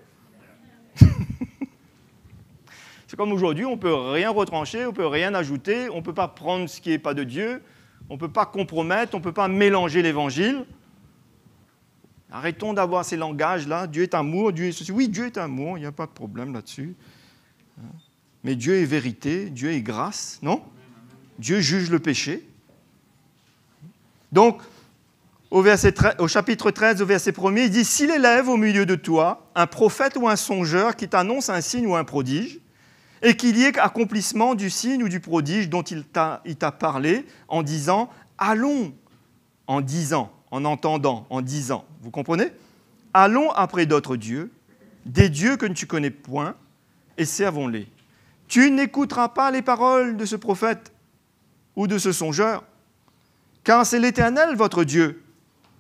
C'est comme aujourd'hui, on ne peut rien retrancher, on ne peut rien ajouter, on ne peut pas prendre ce qui n'est pas de Dieu, on ne peut pas compromettre, on ne peut pas mélanger l'évangile. Arrêtons d'avoir ces langages-là. Dieu est amour, Dieu est ceci. Oui, Dieu est amour, il n'y a pas de problème là-dessus. Mais Dieu est vérité, Dieu est grâce, non? Dieu juge le péché. Donc, au chapitre 13, au verset 1er, il dit « S'il élève au milieu de toi un prophète ou un songeur qui t'annonce un signe ou un prodige, et qu'il y ait accomplissement du signe ou du prodige dont il t'a parlé en disant « Allons », en disant, en entendant, en disant. Vous comprenez? « Allons après d'autres dieux, des dieux que tu connais point, et servons-les. Tu n'écouteras pas les paroles de ce prophète ou de ce songeur, car c'est l'Éternel, votre Dieu,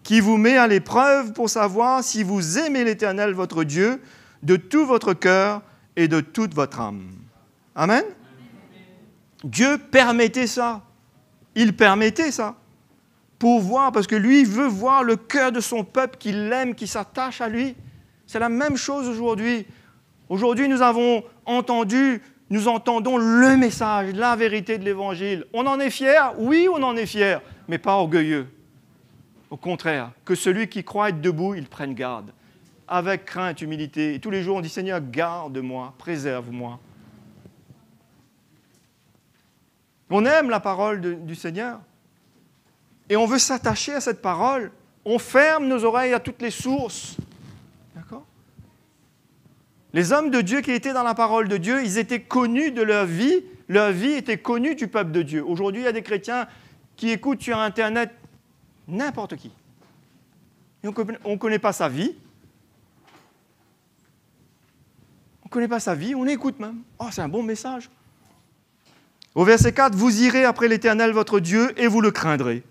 qui vous met à l'épreuve pour savoir si vous aimez l'Éternel, votre Dieu, de tout votre cœur et de toute votre âme. » Amen. Dieu permettait ça. Il permettait ça. Pour voir, parce que lui, il veut voir le cœur de son peuple qui l'aime, qui s'attache à lui. C'est la même chose aujourd'hui. Aujourd'hui, nous entendons le message, la vérité de l'Évangile. On en est fier? Oui, on en est fier, mais pas orgueilleux. Au contraire, que celui qui croit être debout, il prenne garde. Avec crainte, humilité. Et tous les jours, on dit, Seigneur, garde-moi, préserve-moi. On aime la parole du Seigneur et on veut s'attacher à cette parole. On ferme nos oreilles à toutes les sources. D'accord? Les hommes de Dieu qui étaient dans la parole de Dieu, ils étaient connus de leur vie. Leur vie était connue du peuple de Dieu. Aujourd'hui, il y a des chrétiens qui écoutent sur Internet n'importe qui. Et on ne connaît pas sa vie. On ne connaît pas sa vie, on écoute même. Oh, c'est un bon message. Au verset 4, « Vous irez après l'Éternel votre Dieu et vous le craindrez.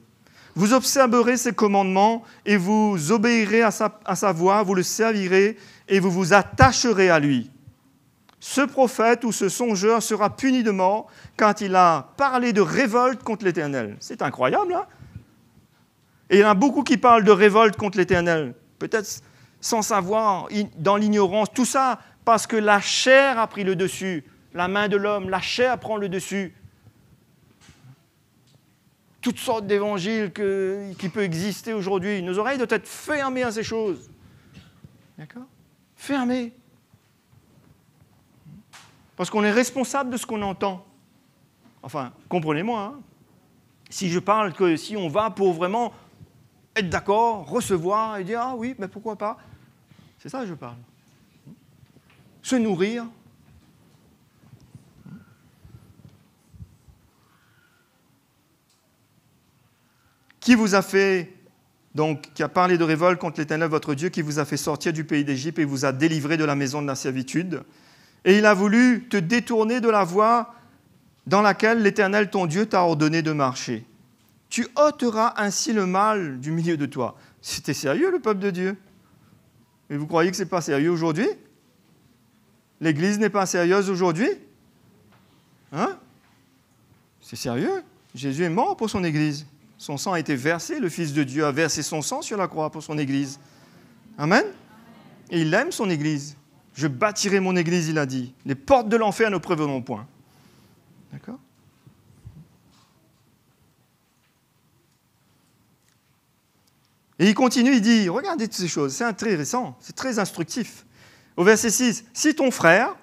Vous observerez ses commandements et vous obéirez à sa voix, vous le servirez et vous vous attacherez à lui. Ce prophète ou ce songeur sera puni de mort quand il a parlé de révolte contre l'Éternel. » C'est incroyable, hein? Et il y en a beaucoup qui parlent de révolte contre l'Éternel, peut-être sans savoir, dans l'ignorance, tout ça parce que la chair a pris le dessus. La main de l'homme, la chair prend le dessus. Toutes sortes d'évangiles qui peuvent exister aujourd'hui. Nos oreilles doivent être fermées à ces choses. D'accord? Fermées. Parce qu'on est responsable de ce qu'on entend. Enfin, comprenez-moi. Hein? Si je parle que si on va pour vraiment être d'accord, recevoir et dire « Ah oui, mais pourquoi pas ?» C'est ça que je parle. Se nourrir. Qui vous a fait, donc, qui a parlé de révolte contre l'Éternel, votre Dieu, qui vous a fait sortir du pays d'Égypte et vous a délivré de la maison de la servitude. Et il a voulu te détourner de la voie dans laquelle l'Éternel, ton Dieu, t'a ordonné de marcher. Tu ôteras ainsi le mal du milieu de toi. C'était sérieux, le peuple de Dieu? Et vous croyez que ce n'est pas sérieux aujourd'hui? L'Église n'est pas sérieuse aujourd'hui? Hein? C'est sérieux. Jésus est mort pour son Église. Son sang a été versé, le Fils de Dieu a versé son sang sur la croix pour son Église. Amen. Et il aime son Église. Je bâtirai mon Église, il a dit. Les portes de l'enfer ne prévaudront point. D'accord? Et il continue, il dit, regardez toutes ces choses, c'est intéressant, c'est très instructif. Au verset 6, si ton frère,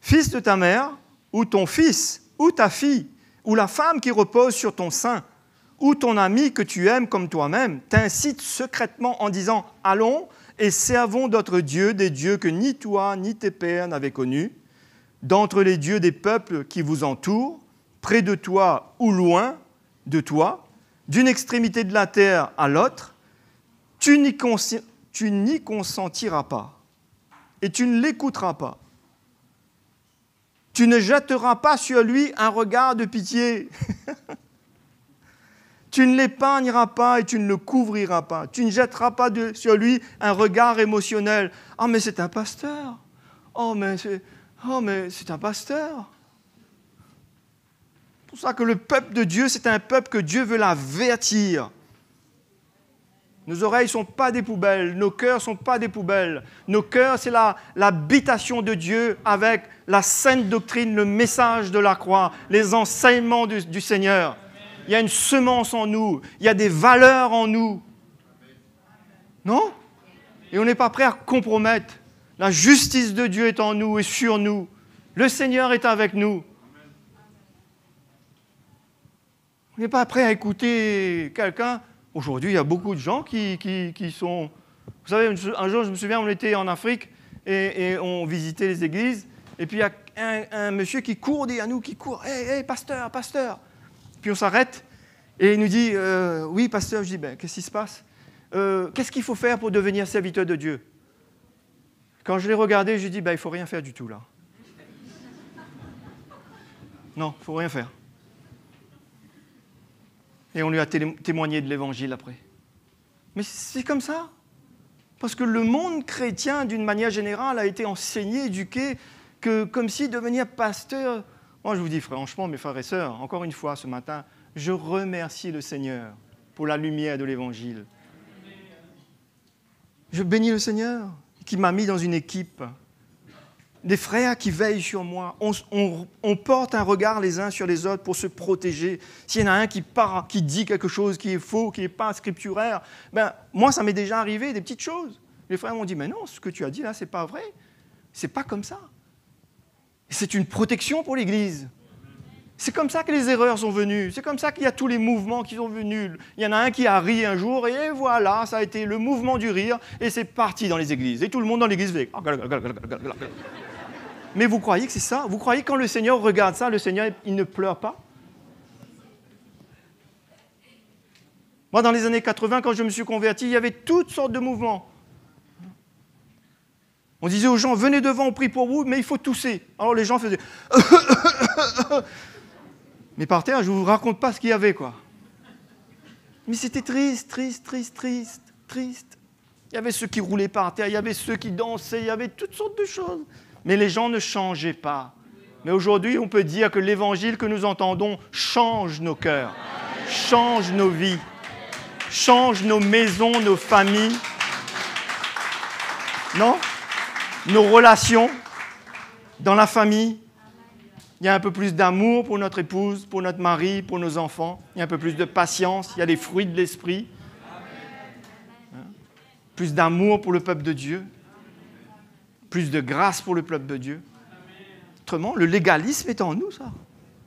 fils de ta mère, ou ton fils, ou ta fille, ou la femme qui repose sur ton sein, ou ton ami que tu aimes comme toi-même, t'incite secrètement en disant « Allons et servons d'autres dieux, des dieux que ni toi ni tes pères n'avaient connus, d'entre les dieux des peuples qui vous entourent, près de toi ou loin de toi, d'une extrémité de la terre à l'autre, tu n'y consentiras pas et tu ne l'écouteras pas. Tu ne jetteras pas sur lui un regard de pitié. » Tu ne l'épargneras pas et tu ne le couvriras pas. Tu ne jetteras pas sur lui un regard émotionnel. « Ah, mais c'est un pasteur. Oh, mais c'est un pasteur. » C'est pour ça que le peuple de Dieu, c'est un peuple que Dieu veut l'avertir. Nos oreilles ne sont pas des poubelles, nos cœurs ne sont pas des poubelles. Nos cœurs, c'est l'habitation de Dieu avec la sainte doctrine, le message de la croix, les enseignements du Seigneur. Il y a une semence en nous, il y a des valeurs en nous. Non? Et on n'est pas prêt à compromettre. La justice de Dieu est en nous et sur nous. Le Seigneur est avec nous. On n'est pas prêt à écouter quelqu'un. Aujourd'hui, il y a beaucoup de gens qui sont... Vous savez, un jour, je me souviens, on était en Afrique et on visitait les églises. Et puis, il y a un monsieur qui court derrière nous, qui court. « Hey, pasteur, pasteur !» Puis on s'arrête et il nous dit « Oui, pasteur. » Je dis « Qu'est-ce qui se passe ? Qu'est-ce qu'il faut faire pour devenir serviteur de Dieu ?» Quand je l'ai regardé, je lui ai dit « Il ne faut rien faire du tout là. » Non, il ne faut rien faire. Et on lui a témoigné de l'évangile après. Mais c'est comme ça. Parce que le monde chrétien, d'une manière générale, a été enseigné, éduqué, que comme si devenir pasteur... Moi, je vous dis franchement, mes frères et sœurs, encore une fois ce matin, je remercie le Seigneur pour la lumière de l'évangile. Je bénis le Seigneur qui m'a mis dans une équipe. Des frères qui veillent sur moi. On porte un regard les uns sur les autres pour se protéger. S'il y en a un qui dit quelque chose qui est faux, qui n'est pas scripturaire, moi, ça m'est déjà arrivé, des petites choses. Les frères m'ont dit, mais non, ce que tu as dit là, ce n'est pas vrai. Ce n'est pas comme ça. C'est une protection pour l'Église. C'est comme ça que les erreurs sont venues. C'est comme ça qu'il y a tous les mouvements qui sont venus. Il y en a un qui a ri un jour, et voilà, ça a été le mouvement du rire, et c'est parti dans les églises. Et tout le monde dans l'église fait... Mais vous croyez que c'est ça? Vous croyez que quand le Seigneur regarde ça, le Seigneur, il ne pleure pas? Moi, dans les années 80, quand je me suis converti, il y avait toutes sortes de mouvements. On disait aux gens, venez devant, on prie pour vous, mais il faut tousser. Alors les gens faisaient... Mais par terre, je ne vous raconte pas ce qu'il y avait, quoi. Mais c'était triste, triste, triste, triste, triste. Il y avait ceux qui roulaient par terre, il y avait ceux qui dansaient, il y avait toutes sortes de choses. Mais les gens ne changeaient pas. Mais aujourd'hui, on peut dire que l'évangile que nous entendons change nos cœurs, change nos vies, change nos maisons, nos familles. Non? Nos relations dans la famille. Il y a un peu plus d'amour pour notre épouse, pour notre mari, pour nos enfants. Il y a un peu plus de patience. Il y a les fruits de l'esprit. Plus d'amour pour le peuple de Dieu. Plus de grâce pour le peuple de Dieu. Autrement, le légalisme est en nous, ça.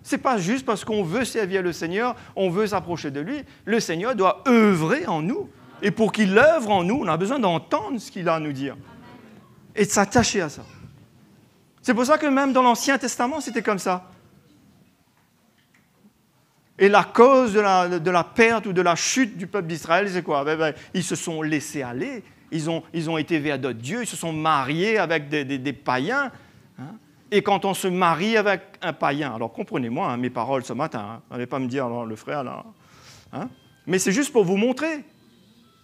Ce n'est pas juste parce qu'on veut servir le Seigneur, on veut s'approcher de lui. Le Seigneur doit œuvrer en nous. Et pour qu'il œuvre en nous, on a besoin d'entendre ce qu'il a à nous dire. Et de s'attacher à ça. C'est pour ça que même dans l'Ancien Testament, c'était comme ça. Et la cause de la perte ou de la chute du peuple d'Israël, c'est quoi? Ils se sont laissés aller. Ils ont été vers d'autres dieux, ils se sont mariés avec des païens. Hein? Et quand on se marie avec un païen, alors comprenez-moi mes paroles ce matin, n'allez pas me dire alors, le frère là. Hein? Mais c'est juste pour vous montrer.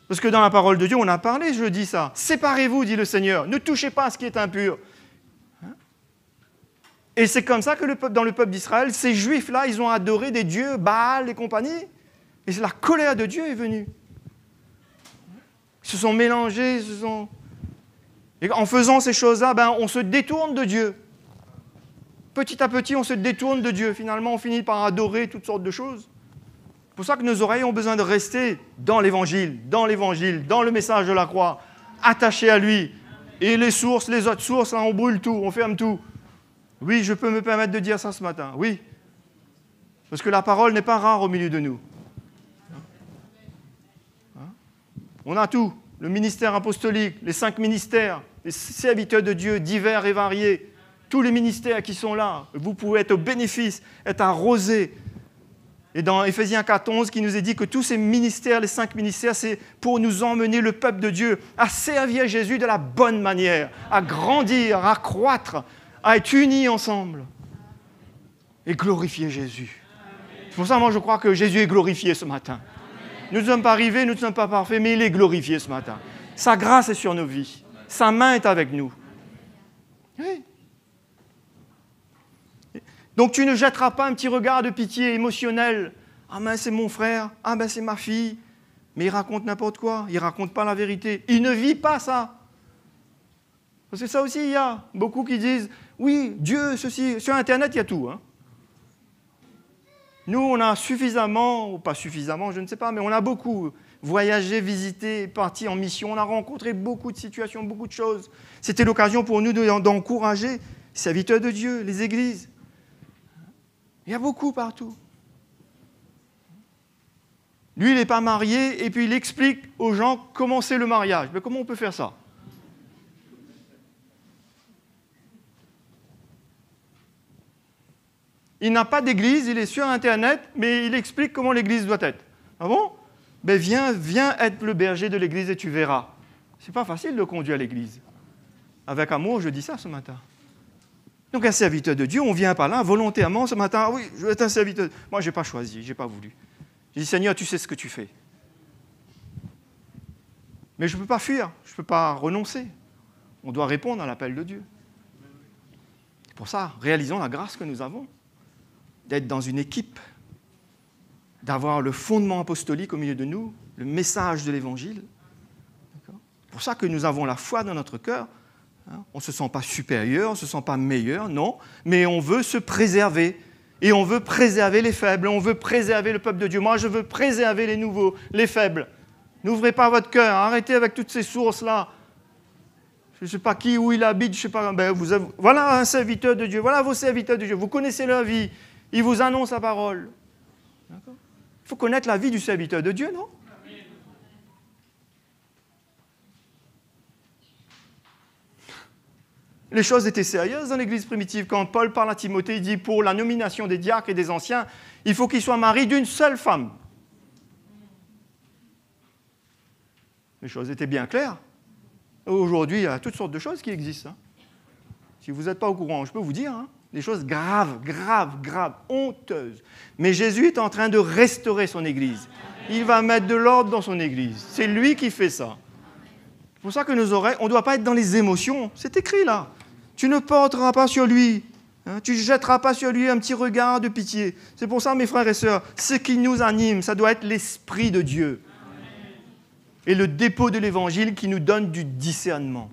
Parce que dans la parole de Dieu, on a parlé, je dis ça. Séparez-vous, dit le Seigneur, ne touchez pas à ce qui est impur. Hein? Et c'est comme ça que dans le peuple d'Israël, ces Juifs-là, ils ont adoré des dieux, Baal et compagnie. Et la colère de Dieu est venue. Ils se sont mélangés, Et en faisant ces choses-là, on se détourne de Dieu. Petit à petit, on se détourne de Dieu. Finalement, on finit par adorer toutes sortes de choses. C'est pour ça que nos oreilles ont besoin de rester dans l'Évangile, dans le message de la croix, attachées à lui. Et les sources, les autres sources, là, on brûle tout, on ferme tout. Oui, je peux me permettre de dire ça ce matin, oui. Parce que la parole n'est pas rare au milieu de nous. On a tout, le ministère apostolique, les 5 ministères, les serviteurs de Dieu divers et variés, tous les ministères qui sont là. Vous pouvez être au bénéfice, être arrosé. Et dans Éphésiens 4:11, qui nous est dit que tous ces ministères, les 5 ministères, c'est pour nous emmener le peuple de Dieu à servir Jésus de la bonne manière, à grandir, à croître, à être unis ensemble et glorifier Jésus. C'est pour ça, moi, je crois que Jésus est glorifié ce matin. Nous ne sommes pas arrivés, nous ne sommes pas parfaits, mais il est glorifié ce matin. Sa grâce est sur nos vies. Sa main est avec nous. Oui. Donc tu ne jetteras pas un petit regard de pitié émotionnel. Ah ben c'est mon frère, ah ben c'est ma fille. Mais il raconte n'importe quoi, il ne raconte pas la vérité. Il ne vit pas ça. Parce que ça aussi, il y a beaucoup qui disent, oui, Dieu, ceci. Sur Internet, il y a tout. Hein. Nous, on a suffisamment, ou pas suffisamment, je ne sais pas, mais on a beaucoup voyagé, visité, parti en mission. On a rencontré beaucoup de situations, beaucoup de choses. C'était l'occasion pour nous d'encourager les serviteurs de Dieu, les églises. Il y a beaucoup partout. Lui, il n'est pas marié, et puis il explique aux gens comment c'est le mariage. Mais comment on peut faire ça ? Il n'a pas d'église, il est sur Internet, mais il explique comment l'église doit être. Ah bon ? Ben viens être le berger de l'église et tu verras. C'est pas facile de conduire l'église. Avec amour, je dis ça ce matin. Donc un serviteur de Dieu, on ne vient pas là volontairement ce matin. Ah oui, je veux être un serviteur. Moi, je n'ai pas choisi, je n'ai pas voulu. J'ai dit, Seigneur, tu sais ce que tu fais. Mais je ne peux pas fuir, je ne peux pas renoncer. On doit répondre à l'appel de Dieu. C'est pour ça, réalisons la grâce que nous avons d'être dans une équipe, d'avoir le fondement apostolique au milieu de nous, le message de l'Évangile. C'est pour ça que nous avons la foi dans notre cœur. On ne se sent pas supérieur, on ne se sent pas meilleur, non, mais on veut se préserver. Et on veut préserver les faibles, on veut préserver le peuple de Dieu. Moi, je veux préserver les nouveaux, les faibles. N'ouvrez pas votre cœur, arrêtez avec toutes ces sources-là. Je ne sais pas qui, où il habite, je ne sais pas. Voilà un serviteur de Dieu, voilà vos serviteurs de Dieu. Vous connaissez leur vie, ils vous annoncent la parole. D'accord ? Il faut connaître la vie du serviteur de Dieu, non ? Les choses étaient sérieuses dans l'Église primitive. Quand Paul parle à Timothée, il dit pour la nomination des diacres et des anciens, il faut qu'ils soient mariés d'une seule femme. Les choses étaient bien claires. Aujourd'hui, il y a toutes sortes de choses qui existent. Hein. Si vous n'êtes pas au courant, je peux vous dire, hein, des choses graves, honteuses. Mais Jésus est en train de restaurer son Église. Il va mettre de l'ordre dans son Église. C'est lui qui fait ça. C'est pour ça que nos oreilles, on ne doit pas être dans les émotions. C'est écrit là. Tu ne porteras pas sur lui. Hein, tu ne jetteras pas sur lui un petit regard de pitié. C'est pour ça, mes frères et sœurs, ce qui nous anime, ça doit être l'Esprit de Dieu. Et le dépôt de l'Évangile qui nous donne du discernement.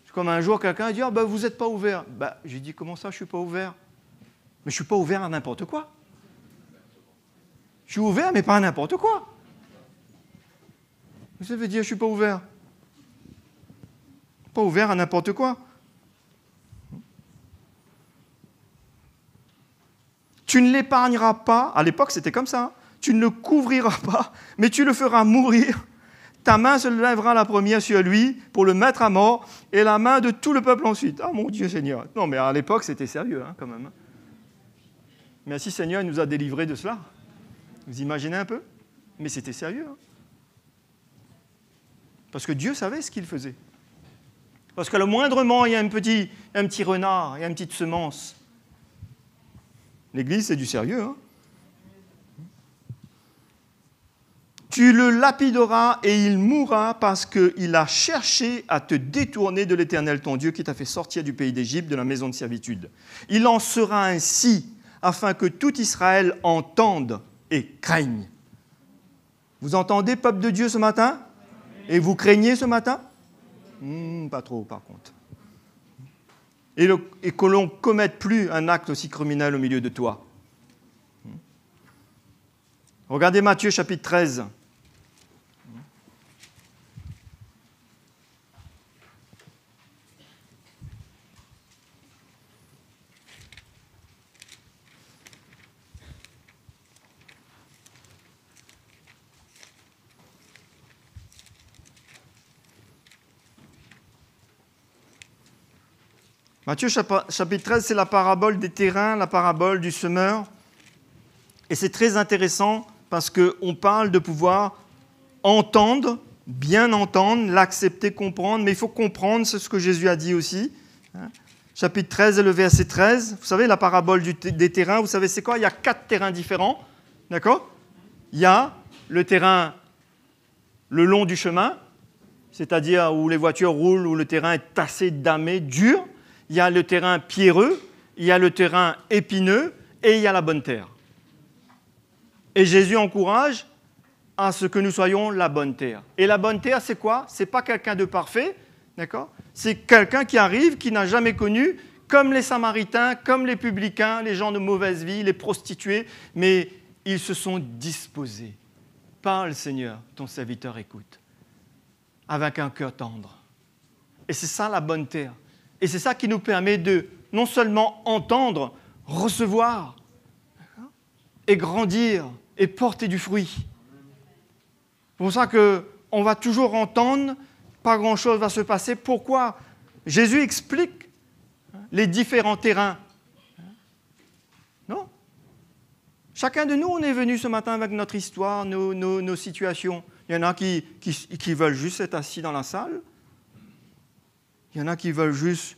C'est comme un jour, quelqu'un dit « vous n'êtes pas ouvert ». J'ai dit « Comment ça, je ne suis pas ouvert ?» Mais je ne suis pas ouvert à n'importe quoi. Je suis ouvert, mais pas à n'importe quoi. Ça veut dire « je ne suis pas ouvert ». Pas ouvert à n'importe quoi. Tu ne l'épargneras pas, à l'époque c'était comme ça, tu ne le couvriras pas, mais tu le feras mourir. Ta main se lèvera la première sur lui pour le mettre à mort, et la main de tout le peuple ensuite. Ah mon Dieu Seigneur. Non mais à l'époque c'était sérieux quand même. Merci Seigneur, il nous a délivrés de cela. Vous imaginez un peu ? Mais c'était sérieux. Parce que Dieu savait ce qu'il faisait. Parce que le moindrement, il y a un petit renard, il y a une petite semence. L'Église, c'est du sérieux. Hein ? Tu le lapideras et il mourra parce qu'il a cherché à te détourner de l'Éternel ton Dieu qui t'a fait sortir du pays d'Égypte, de la maison de servitude. Il en sera ainsi afin que tout Israël entende et craigne. Vous entendez, peuple de Dieu, ce matin ? Et vous craignez ce matin ? Pas trop, par contre. Et que l'on ne commette plus un acte aussi criminel au milieu de toi. Regardez Matthieu chapitre 13. Matthieu chapitre 13, c'est la parabole des terrains, la parabole du semeur. Et c'est très intéressant parce qu'on parle de pouvoir entendre, bien entendre, l'accepter, comprendre, mais il faut comprendre, c'est ce que Jésus a dit aussi. Chapitre 13 et le verset 13, vous savez, la parabole des terrains, vous savez c'est quoi? Il y a 4 terrains différents, d'accord? Il y a le terrain le long du chemin, c'est-à-dire où les voitures roulent, où le terrain est assez damé, dur. Il y a le terrain pierreux, il y a le terrain épineux et il y a la bonne terre. Et Jésus encourage à ce que nous soyons la bonne terre. Et la bonne terre, c'est quoi? Ce n'est pas quelqu'un de parfait, d'accord? C'est quelqu'un qui arrive, qui n'a jamais connu, comme les Samaritains, comme les publicains, les gens de mauvaise vie, les prostituées, mais ils se sont disposés. Parle, Seigneur, ton serviteur écoute, avec un cœur tendre. Et c'est ça la bonne terre. Et c'est ça qui nous permet de non seulement entendre, recevoir, et grandir, et porter du fruit. C'est pour ça qu'on va toujours entendre, pas grand-chose va se passer. Pourquoi? Jésus explique les différents terrains. Non? Chacun de nous, on est venu ce matin avec notre histoire, nos situations. Il y en a qui veulent juste être assis dans la salle. Il y en a qui veulent juste...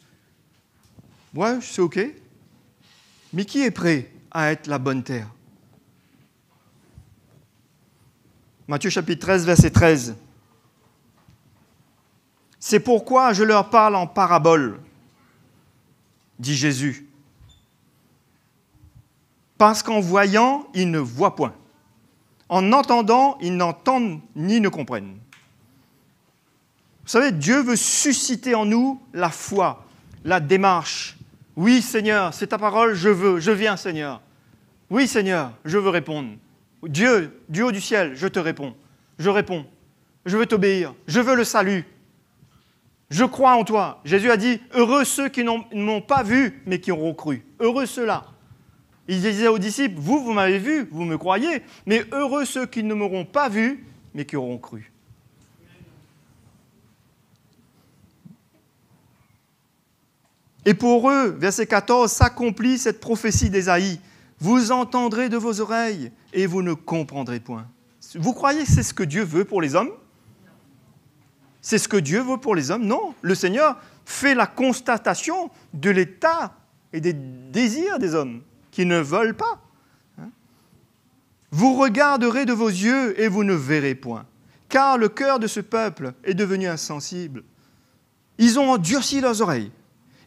Ouais, c'est OK. Mais qui est prêt à être la bonne terre? Matthieu chapitre 13, verset 13. C'est pourquoi je leur parle en parabole, dit Jésus. Parce qu'en voyant, ils ne voient point. En entendant, ils n'entendent ni ne comprennent. Vous savez, Dieu veut susciter en nous la foi, la démarche. Oui, Seigneur, c'est ta parole, je viens, Seigneur. Oui, Seigneur, je veux répondre. Dieu, du haut du ciel, je te réponds. Je réponds. Je veux t'obéir. Je veux le salut. Je crois en toi. Jésus a dit, heureux ceux qui ne m'ont pas vu, mais qui auront cru. Heureux ceux-là. Il disait aux disciples, vous m'avez vu, vous me croyez, mais heureux ceux qui ne m'auront pas vu, mais qui auront cru. Et pour eux, verset 14, s'accomplit cette prophétie d'Ésaïe. Vous entendrez de vos oreilles et vous ne comprendrez point. Vous croyez que c'est ce que Dieu veut pour les hommes? C'est ce que Dieu veut pour les hommes? Non. Le Seigneur fait la constatation de l'état et des désirs des hommes qui ne veulent pas. Vous regarderez de vos yeux et vous ne verrez point, car le cœur de ce peuple est devenu insensible. Ils ont endurci leurs oreilles.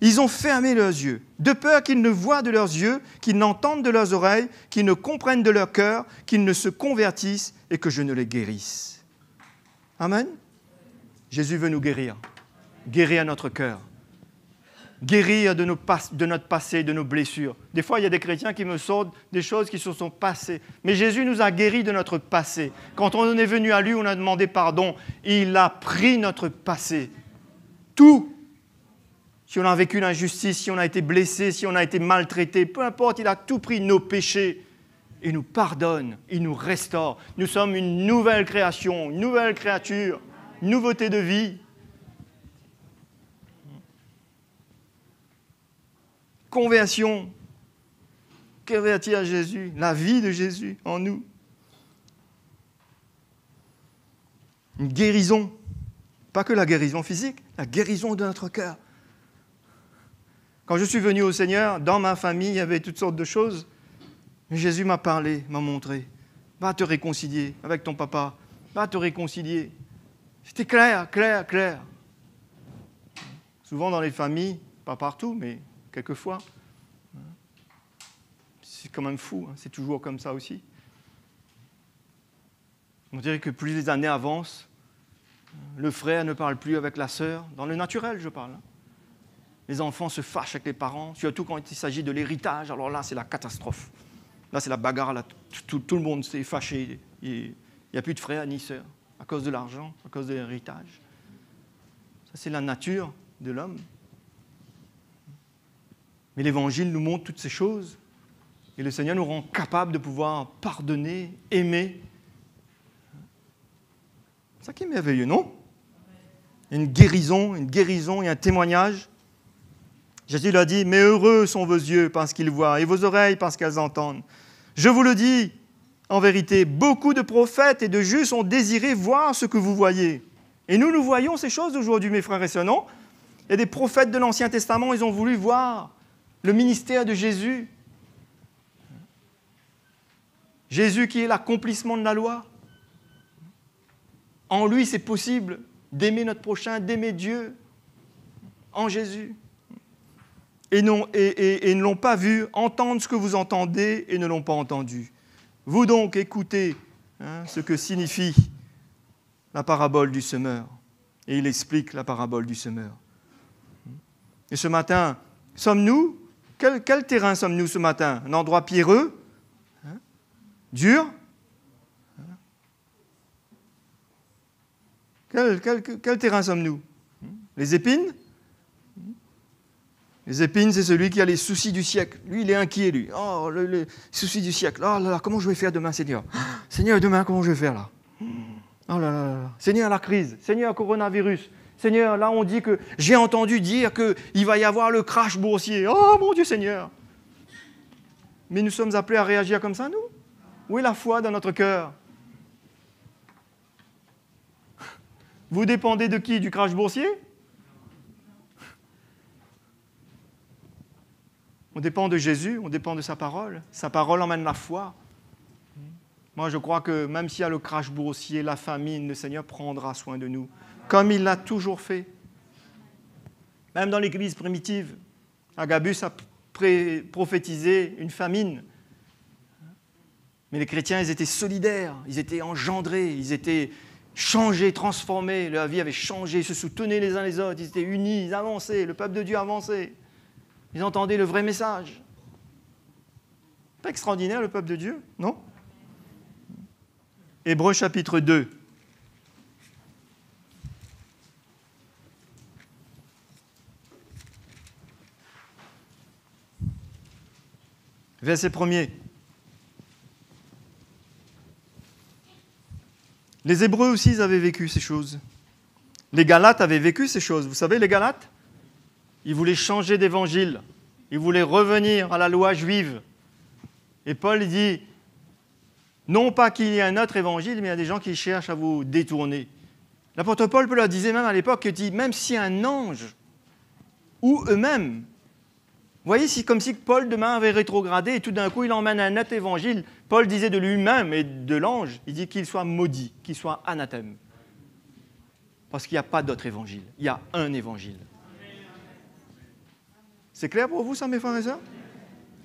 Ils ont fermé leurs yeux, de peur qu'ils ne voient de leurs yeux, qu'ils n'entendent de leurs oreilles, qu'ils ne comprennent de leur cœur, qu'ils ne se convertissent et que je ne les guérisse. Amen. Jésus veut nous guérir notre cœur, guérir de notre passé, de nos blessures. Des fois, il y a des chrétiens qui me sortent des choses qui se sont passées. Mais Jésus nous a guéris de notre passé. Quand on est venu à lui, on a demandé pardon. Il a pris notre passé. Tout. Si on a vécu l'injustice, si on a été blessé, si on a été maltraité, peu importe, il a tout pris, nos péchés. Il nous pardonne, il nous restaure. Nous sommes une nouvelle création, une nouvelle créature, une nouveauté de vie. Conversion, convertir à Jésus, la vie de Jésus en nous. Une guérison, pas que la guérison physique, la guérison de notre cœur. Quand je suis venu au Seigneur, dans ma famille, il y avait toutes sortes de choses. Mais Jésus m'a parlé, m'a montré. Va te réconcilier avec ton papa. Va te réconcilier. C'était clair, clair, clair. Souvent dans les familles, pas partout, mais quelquefois. C'est quand même fou, c'est toujours comme ça aussi. On dirait que plus les années avancent, le frère ne parle plus avec la sœur. Dans le naturel, je parle. Les enfants se fâchent avec les parents, surtout quand il s'agit de l'héritage. Alors là, c'est la catastrophe. Là, c'est la bagarre, là, tout le monde s'est fâché. Il n'y a plus de frères ni sœurs à cause de l'argent, à cause de l'héritage. Ça, c'est la nature de l'homme. Mais l'Évangile nous montre toutes ces choses. Et le Seigneur nous rend capables de pouvoir pardonner, aimer. C'est ça qui est merveilleux, non? Il y a une guérison et un témoignage. Jésus l'a dit, mais heureux sont vos yeux parce qu'ils voient et vos oreilles parce qu'elles entendent. Je vous le dis, en vérité, beaucoup de prophètes et de justes ont désiré voir ce que vous voyez. Et nous voyons ces choses aujourd'hui, mes frères et sœurs, non? Il y a des prophètes de l'Ancien Testament, ils ont voulu voir le ministère de Jésus. Jésus qui est l'accomplissement de la loi. En lui, c'est possible d'aimer notre prochain, d'aimer Dieu en Jésus. Et ne l'ont pas vu, entendre ce que vous entendez et ne l'ont pas entendu. Vous donc écoutez ce que signifie la parabole du semeur. Et il explique la parabole du semeur. Et ce matin, sommes-nous, quel terrain sommes-nous ce matin? Un endroit pierreux? Dur? Quel terrain sommes-nous? Les épines? Les épines, c'est celui qui a les soucis du siècle. Lui, il est inquiet, lui. Oh, les soucis du siècle. Oh là là, comment je vais faire demain, Seigneur? Seigneur, demain, comment je vais faire là? Oh là là là. Seigneur, la crise. Seigneur, coronavirus. Seigneur, là, on dit que j'ai entendu dire qu'il va y avoir le crash boursier. Oh, mon Dieu, Seigneur. Mais nous sommes appelés à réagir comme ça, nous? Où est la foi dans notre cœur? Vous dépendez de qui? Du crash boursier? On dépend de Jésus, on dépend de sa parole. Sa parole emmène la foi. Moi, je crois que même s'il y a le crash boursier, la famine, le Seigneur prendra soin de nous, comme il l'a toujours fait. Même dans l'Église primitive, Agabus a prophétisé une famine. Mais les chrétiens, ils étaient solidaires, ils étaient engendrés, ils étaient changés, transformés. Leur vie avait changé, ils se soutenaient les uns les autres, ils étaient unis, ils avançaient, le peuple de Dieu avançait. Ils entendaient le vrai message. Pas extraordinaire, le peuple de Dieu, non? Hébreux chapitre 2. Verset 1er. Les Hébreux aussi, ils avaient vécu ces choses. Les Galates avaient vécu ces choses. Vous savez, les Galates, ils voulaient changer d'évangile. Ils voulaient revenir à la loi juive. Et Paul dit, non pas qu'il y ait un autre évangile, mais il y a des gens qui cherchent à vous détourner. L'apôtre Paul leur disait même à l'époque, même si un ange ou eux-mêmes, vous voyez, c'est comme si Paul demain avait rétrogradé et tout d'un coup il emmène un autre évangile. Paul disait de lui-même et de l'ange, il dit qu'il soit maudit, qu'il soit anathème. Parce qu'il n'y a pas d'autre évangile, il y a un évangile. C'est clair pour vous ça, mes frères et sœurs?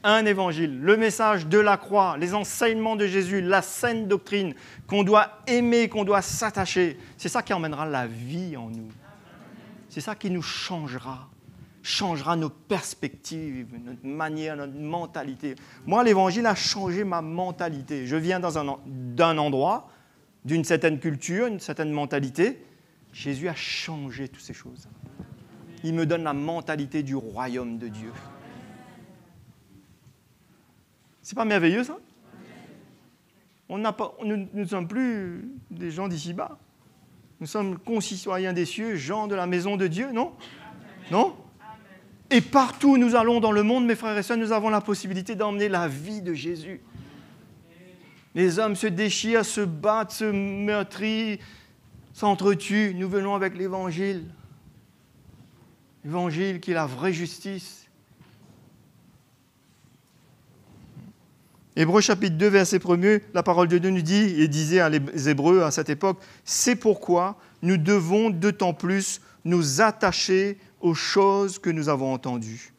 Un évangile, le message de la croix, les enseignements de Jésus, la saine doctrine, qu'on doit aimer, qu'on doit s'attacher. C'est ça qui emmènera la vie en nous. C'est ça qui nous changera nos perspectives, notre manière, notre mentalité. Moi, l'évangile a changé ma mentalité. Je viens d'un endroit, d'une certaine culture, une certaine mentalité. Jésus a changé toutes ces choses. Il me donne la mentalité du royaume de Dieu. C'est pas merveilleux, ça? Nous ne sommes plus des gens d'ici-bas. Nous sommes concitoyens des cieux, gens de la maison de Dieu, non? Non? Et partout où nous allons dans le monde, mes frères et sœurs, nous avons la possibilité d'emmener la vie de Jésus. Les hommes se déchirent, se battent, se meurtrissent, s'entretuent. Nous venons avec l'Évangile. L'Évangile qui est la vraie justice. Hébreux chapitre 2, verset 1er, la parole de Dieu nous dit, et disait à les Hébreux à cette époque, c'est pourquoi nous devons d'autant plus nous attacher aux choses que nous avons entendues.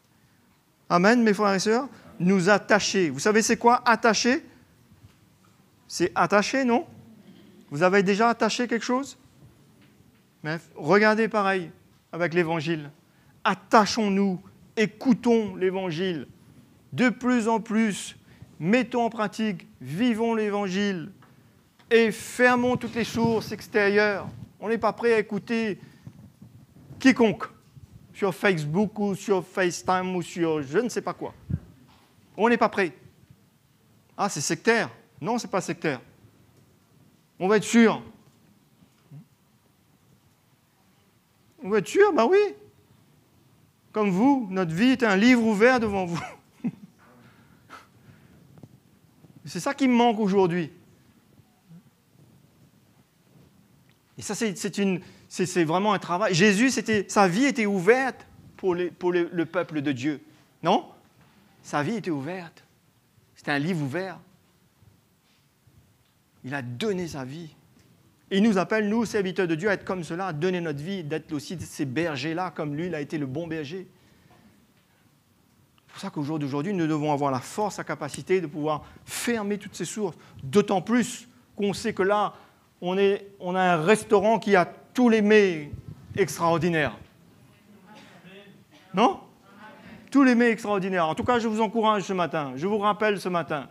Amen, mes frères et sœurs? Nous attacher. Vous savez c'est quoi, attacher? C'est attacher, non? Vous avez déjà attaché quelque chose? Mais regardez pareil avec l'Évangile. Attachons-nous, écoutons l'Évangile. De plus en plus, mettons en pratique, vivons l'Évangile et fermons toutes les sources extérieures. On n'est pas prêt à écouter quiconque sur Facebook ou sur FaceTime ou sur je ne sais pas quoi. On n'est pas prêt. Ah, c'est sectaire. Non, ce n'est pas sectaire. On va être sûr. On va être sûr, ben oui. Comme vous, notre vie est un livre ouvert devant vous. C'est ça qui me manque aujourd'hui. Et ça, c'est vraiment un travail. Jésus, sa vie était ouverte pour le peuple de Dieu. Non? Sa vie était ouverte. C'était un livre ouvert. Il a donné sa vie. Et il nous appelle, nous, serviteurs de Dieu, à être comme cela, à donner notre vie, d'être aussi ces bergers-là, comme lui, il a été le bon berger. C'est pour ça qu'au jour d'aujourd'hui, nous devons avoir la force, la capacité de pouvoir fermer toutes ces sources. D'autant plus qu'on sait que là, on a un restaurant qui a tous les mets extraordinaires. Non? Tous les mets extraordinaires. En tout cas, je vous encourage ce matin, je vous rappelle ce matin.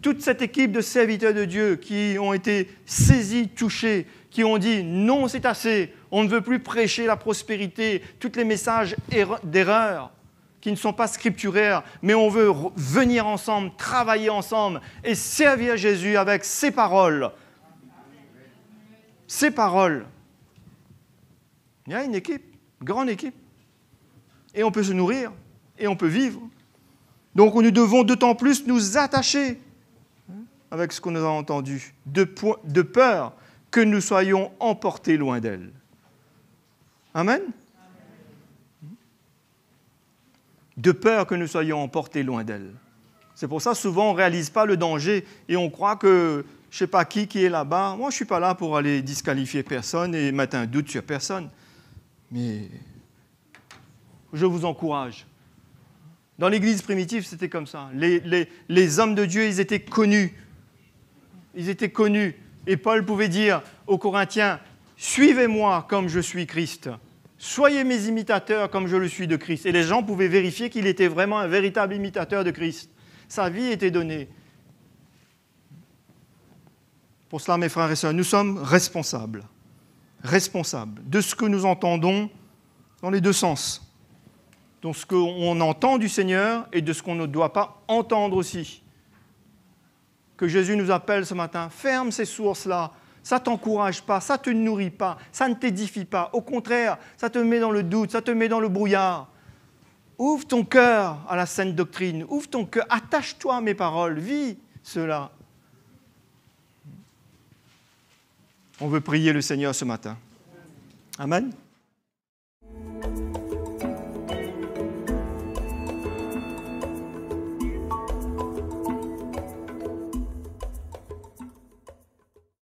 Toute cette équipe de serviteurs de Dieu qui ont été saisis, touchés, qui ont dit « Non, c'est assez, on ne veut plus prêcher la prospérité, tous les messages d'erreur qui ne sont pas scripturaires, mais on veut venir ensemble, travailler ensemble et servir Jésus avec ses paroles. » Ses paroles. Il y a une équipe, une grande équipe. Et on peut se nourrir, et on peut vivre. Donc nous devons d'autant plus nous attacher avec ce qu'on a entendu, de peur que nous soyons emportés loin d'elle. Amen? De peur que nous soyons emportés loin d'elle. C'est pour ça, souvent, on ne réalise pas le danger et on croit que, je ne sais pas qui est là-bas, moi, je ne suis pas là pour aller disqualifier personne et mettre un doute sur personne. Mais je vous encourage. Dans l'Église primitive, c'était comme ça. Les hommes de Dieu, ils étaient connus. Ils étaient connus. Et Paul pouvait dire aux Corinthiens, « Suivez-moi comme je suis Christ. Soyez mes imitateurs comme je le suis de Christ. » Et les gens pouvaient vérifier qu'il était vraiment un véritable imitateur de Christ. Sa vie était donnée. Pour cela, mes frères et sœurs, nous sommes responsables. Responsables de ce que nous entendons dans les deux sens. Donc ce qu'on entend du Seigneur et de ce qu'on ne doit pas entendre aussi. Que Jésus nous appelle ce matin, ferme ces sources-là, ça ne t'encourage pas, ça ne te nourrit pas, ça ne t'édifie pas. Au contraire, ça te met dans le doute, ça te met dans le brouillard. Ouvre ton cœur à la sainte doctrine, ouvre ton cœur, attache-toi à mes paroles, vis cela. On veut prier le Seigneur ce matin. Amen.